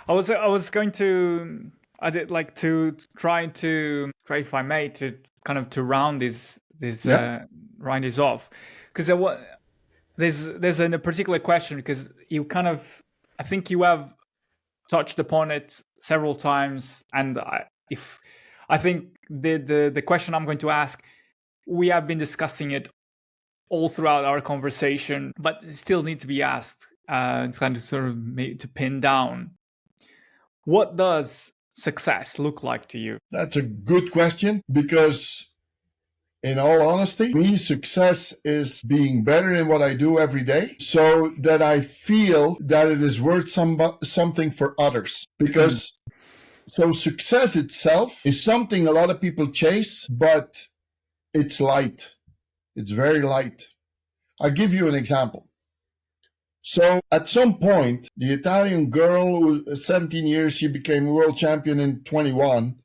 I was going to I did like to try if I may to kind of to round this yeah, round this off, because there's a particular question, because you kind of, I think you have touched upon it several times, and I think the question I'm going to ask, we have been discussing it all throughout our conversation, but it still needs to be asked. It's kind of sort of to pin down. What does success look like to you? That's a good question, because in all honesty, me, success is being better in what I do every day so that I feel that it is worth something for others. Because so success itself is something a lot of people chase, but it's light. It's very light. I'll give you an example. So at some point, the Italian girl who was 17 years, she became world champion in 21.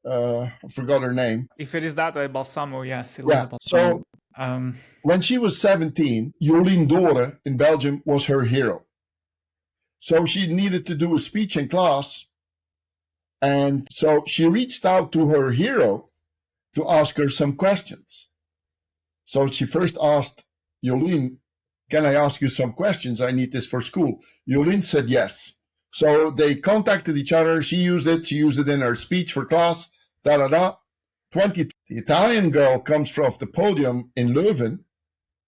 I forgot her name. If it is that way, Balsamo, yes. Yeah. Balsamo. So when she was 17, Jolien Dore in Belgium was her hero. So she needed to do a speech in class. And so she reached out to her hero to ask her some questions. So she first asked Jolien, can I ask you some questions? I need this for school. Jolien said yes. So they contacted each other. She used it in her speech for class. 20. The Italian girl comes off the podium in Leuven,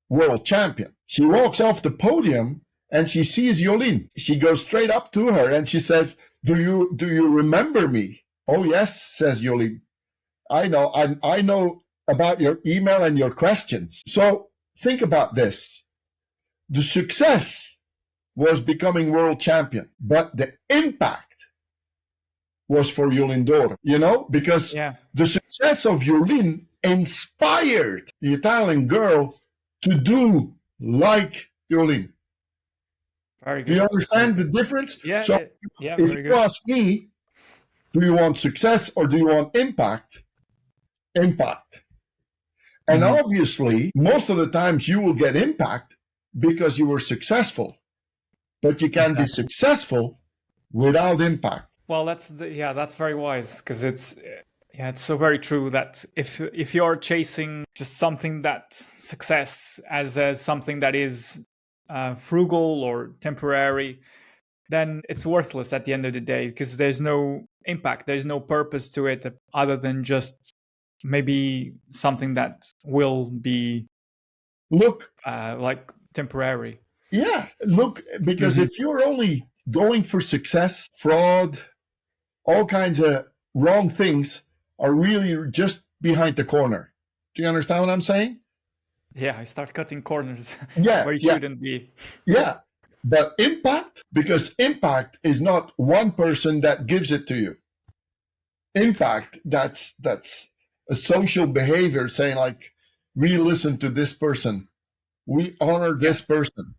world champion. She walks off the podium and she sees Jolien. She goes straight up to her and she says, do you remember me? Oh yes, says Jolien. I know about your email and your questions. So think about this. The success was becoming world champion, but the impact was for Jolien Dore, because the success of Jolien inspired the Italian girl to do like Jolien. Very good. Do you understand the difference? Yeah. So if you ask me, do you want success or do you want impact? Impact. And obviously, most of the times you will get impact because you were successful, but you can be successful without impact. Well, that's very wise, because it's so very true that if you're chasing just something, that success as something that is frugal or temporary, then it's worthless at the end of the day, because there's no impact, there's no purpose to it other than just maybe something that will be like temporary. Yeah, look, because if you're only going for success, fraud, all kinds of wrong things are really just behind the corner. Do you understand what I'm saying? Yeah, I start cutting corners where you shouldn't be. Yeah, but impact, because impact is not one person that gives it to you. Impact, that's a social behavior saying like, we listen to this person, we honor this person.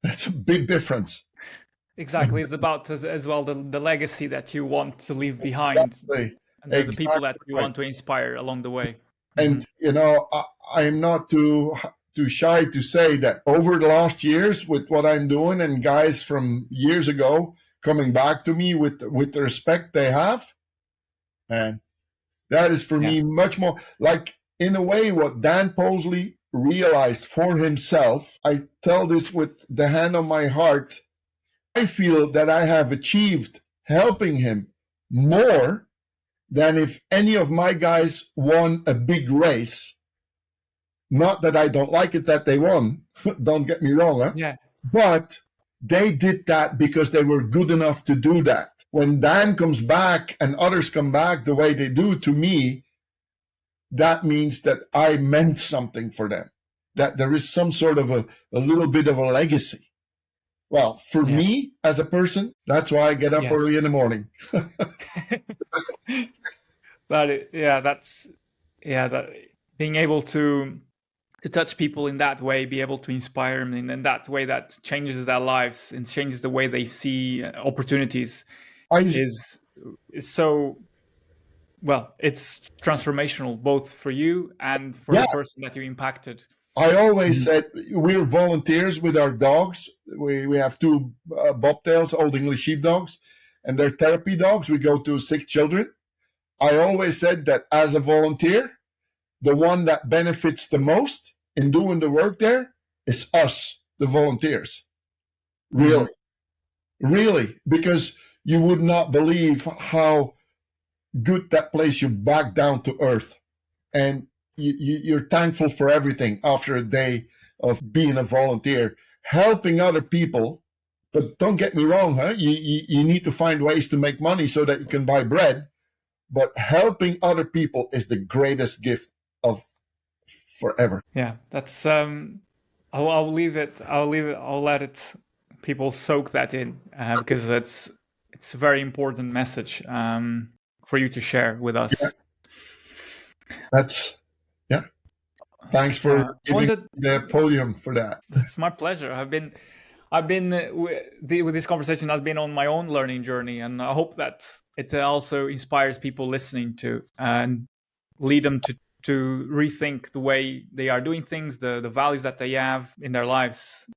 That's a big difference. Exactly. It's about as well the legacy that you want to leave behind, and the people that you want to inspire along the way. And I'm not too shy to say that over the last years with what I'm doing, and guys from years ago coming back to me with the respect they have, and that is for me much more like, in a way, what Dan Posley realized for himself. I tell this with the hand on my heart. I feel that I have achieved helping him more than if any of my guys won a big race. Not that I don't like it that they won, don't get me wrong, huh? Yeah. But they did that because they were good enough to do that. When Dan comes back and others come back the way they do to me, that means that I meant something for them, that there is some sort of a little bit of a legacy. Well, for me as a person, that's why I get up early in the morning. But that being able to touch people in that way, be able to inspire them in that way, that changes their lives and changes the way they see opportunities, is so, well, it's transformational both for you and for the person that you impacted. I always said we're volunteers with our dogs. We have two bobtails, Old English sheepdogs, and they're therapy dogs. We go to sick children. I always said that as a volunteer, the one that benefits the most in doing the work there is us, the volunteers. Mm-hmm. Really, because you would not believe how good that plays you back down to earth. And you're thankful for everything after a day of being a volunteer, helping other people. But don't get me wrong, huh? You need to find ways to make money so that you can buy bread. But helping other people is the greatest gift of forever. Yeah, that's I'll leave it. I'll let it. People soak that in because it's a very important message for you to share with us. That's, yeah. Thanks for giving the podium for that. That's my pleasure. I've been with this conversation. I've been on my own learning journey, and I hope that it also inspires people listening to and lead them to rethink the way they are doing things, the values that they have in their lives.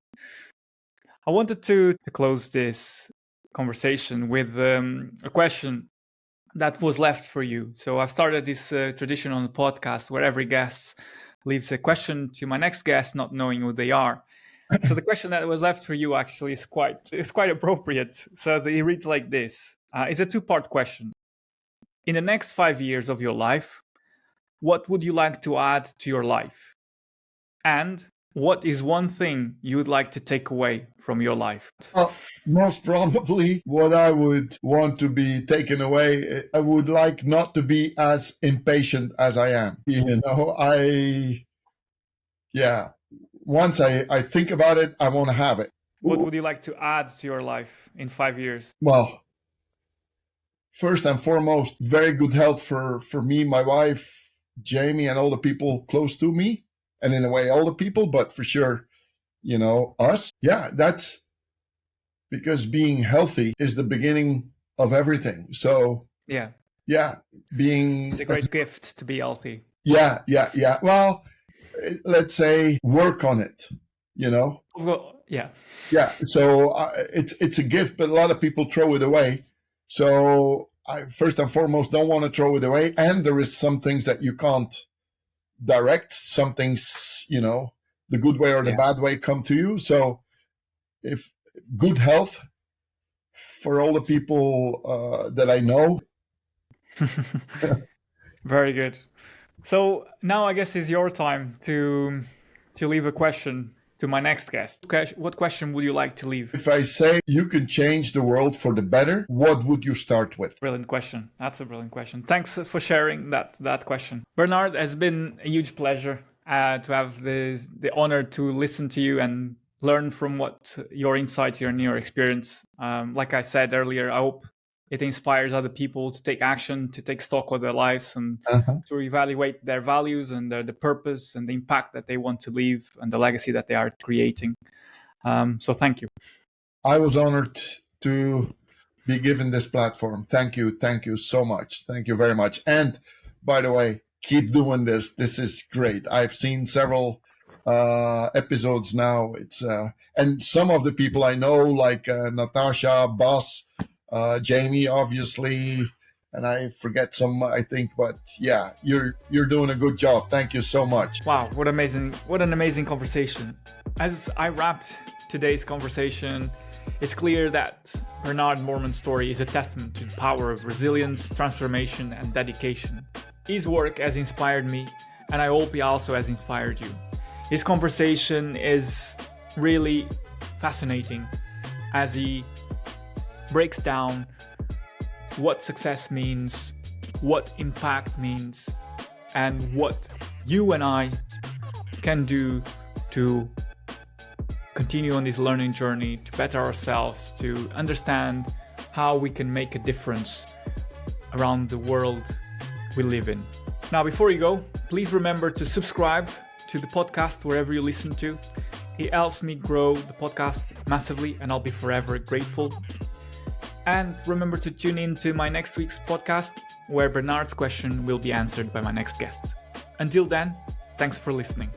I wanted to close this conversation with a question that was left for you. So I've started this tradition on the podcast where every guest leaves a question to my next guest, not knowing who they are. So the question that was left for you actually is quite appropriate. So it reads like this. It's a two-part question. In the next 5 years of your life, what would you like to add to your life? And what is one thing you would like to take away from your life? Most probably what I would want to be taken away, I would like not to be as impatient as I am. Once I think about it, I want to have it. What would you like to add to your life in 5 years? Well, first and foremost, very good health for me, my wife, Jamie, and all the people close to me. And in a way, all the people, but for sure, us. Yeah, that's because being healthy is the beginning of everything. So, yeah, it's a great gift to be healthy. Yeah. Well, let's say work on it, Well, yeah. So it's a gift, but a lot of people throw it away. So I first and foremost don't want to throw it away. And there is some things that you can't direct. Some things, the good way or the bad way come to you. So if good health for all the people that I know. Very good. So now I guess it's your time to leave a question to my next guest. What question would you like to leave? If I say you can change the world for the better, what would you start with? Brilliant question. That's a brilliant question. Thanks for sharing that question. Bernard, it's been a huge pleasure to have the honor to listen to you and learn from what your insights and your experience. Like I said earlier, I hope it inspires other people to take action, to take stock of their lives, and to evaluate their values and the purpose and the impact that they want to leave and the legacy that they are creating. So thank you. I was honored to be given this platform. Thank you so much. Thank you very much. And by the way, keep doing this. This is great. I've seen several episodes now. It's and some of the people I know, like Natasha, Bas, Jamie, obviously, and I forget some, I think, but yeah, you're doing a good job. Thank you so much. Wow, what an amazing conversation. As I wrapped today's conversation, it's clear that Bernard Moerman's story is a testament to the power of resilience, transformation, and dedication. His work has inspired me, and I hope he also has inspired you. His conversation is really fascinating as he breaks down what success means, what impact means, and what you and I can do to continue on this learning journey, to better ourselves, to understand how we can make a difference around the world we live in. Now, before you go, please remember to subscribe to the podcast wherever you listen to. It helps me grow the podcast massively, and I'll be forever grateful. And remember to tune in to my next week's podcast, where Bernard's question will be answered by my next guest. Until then, thanks for listening.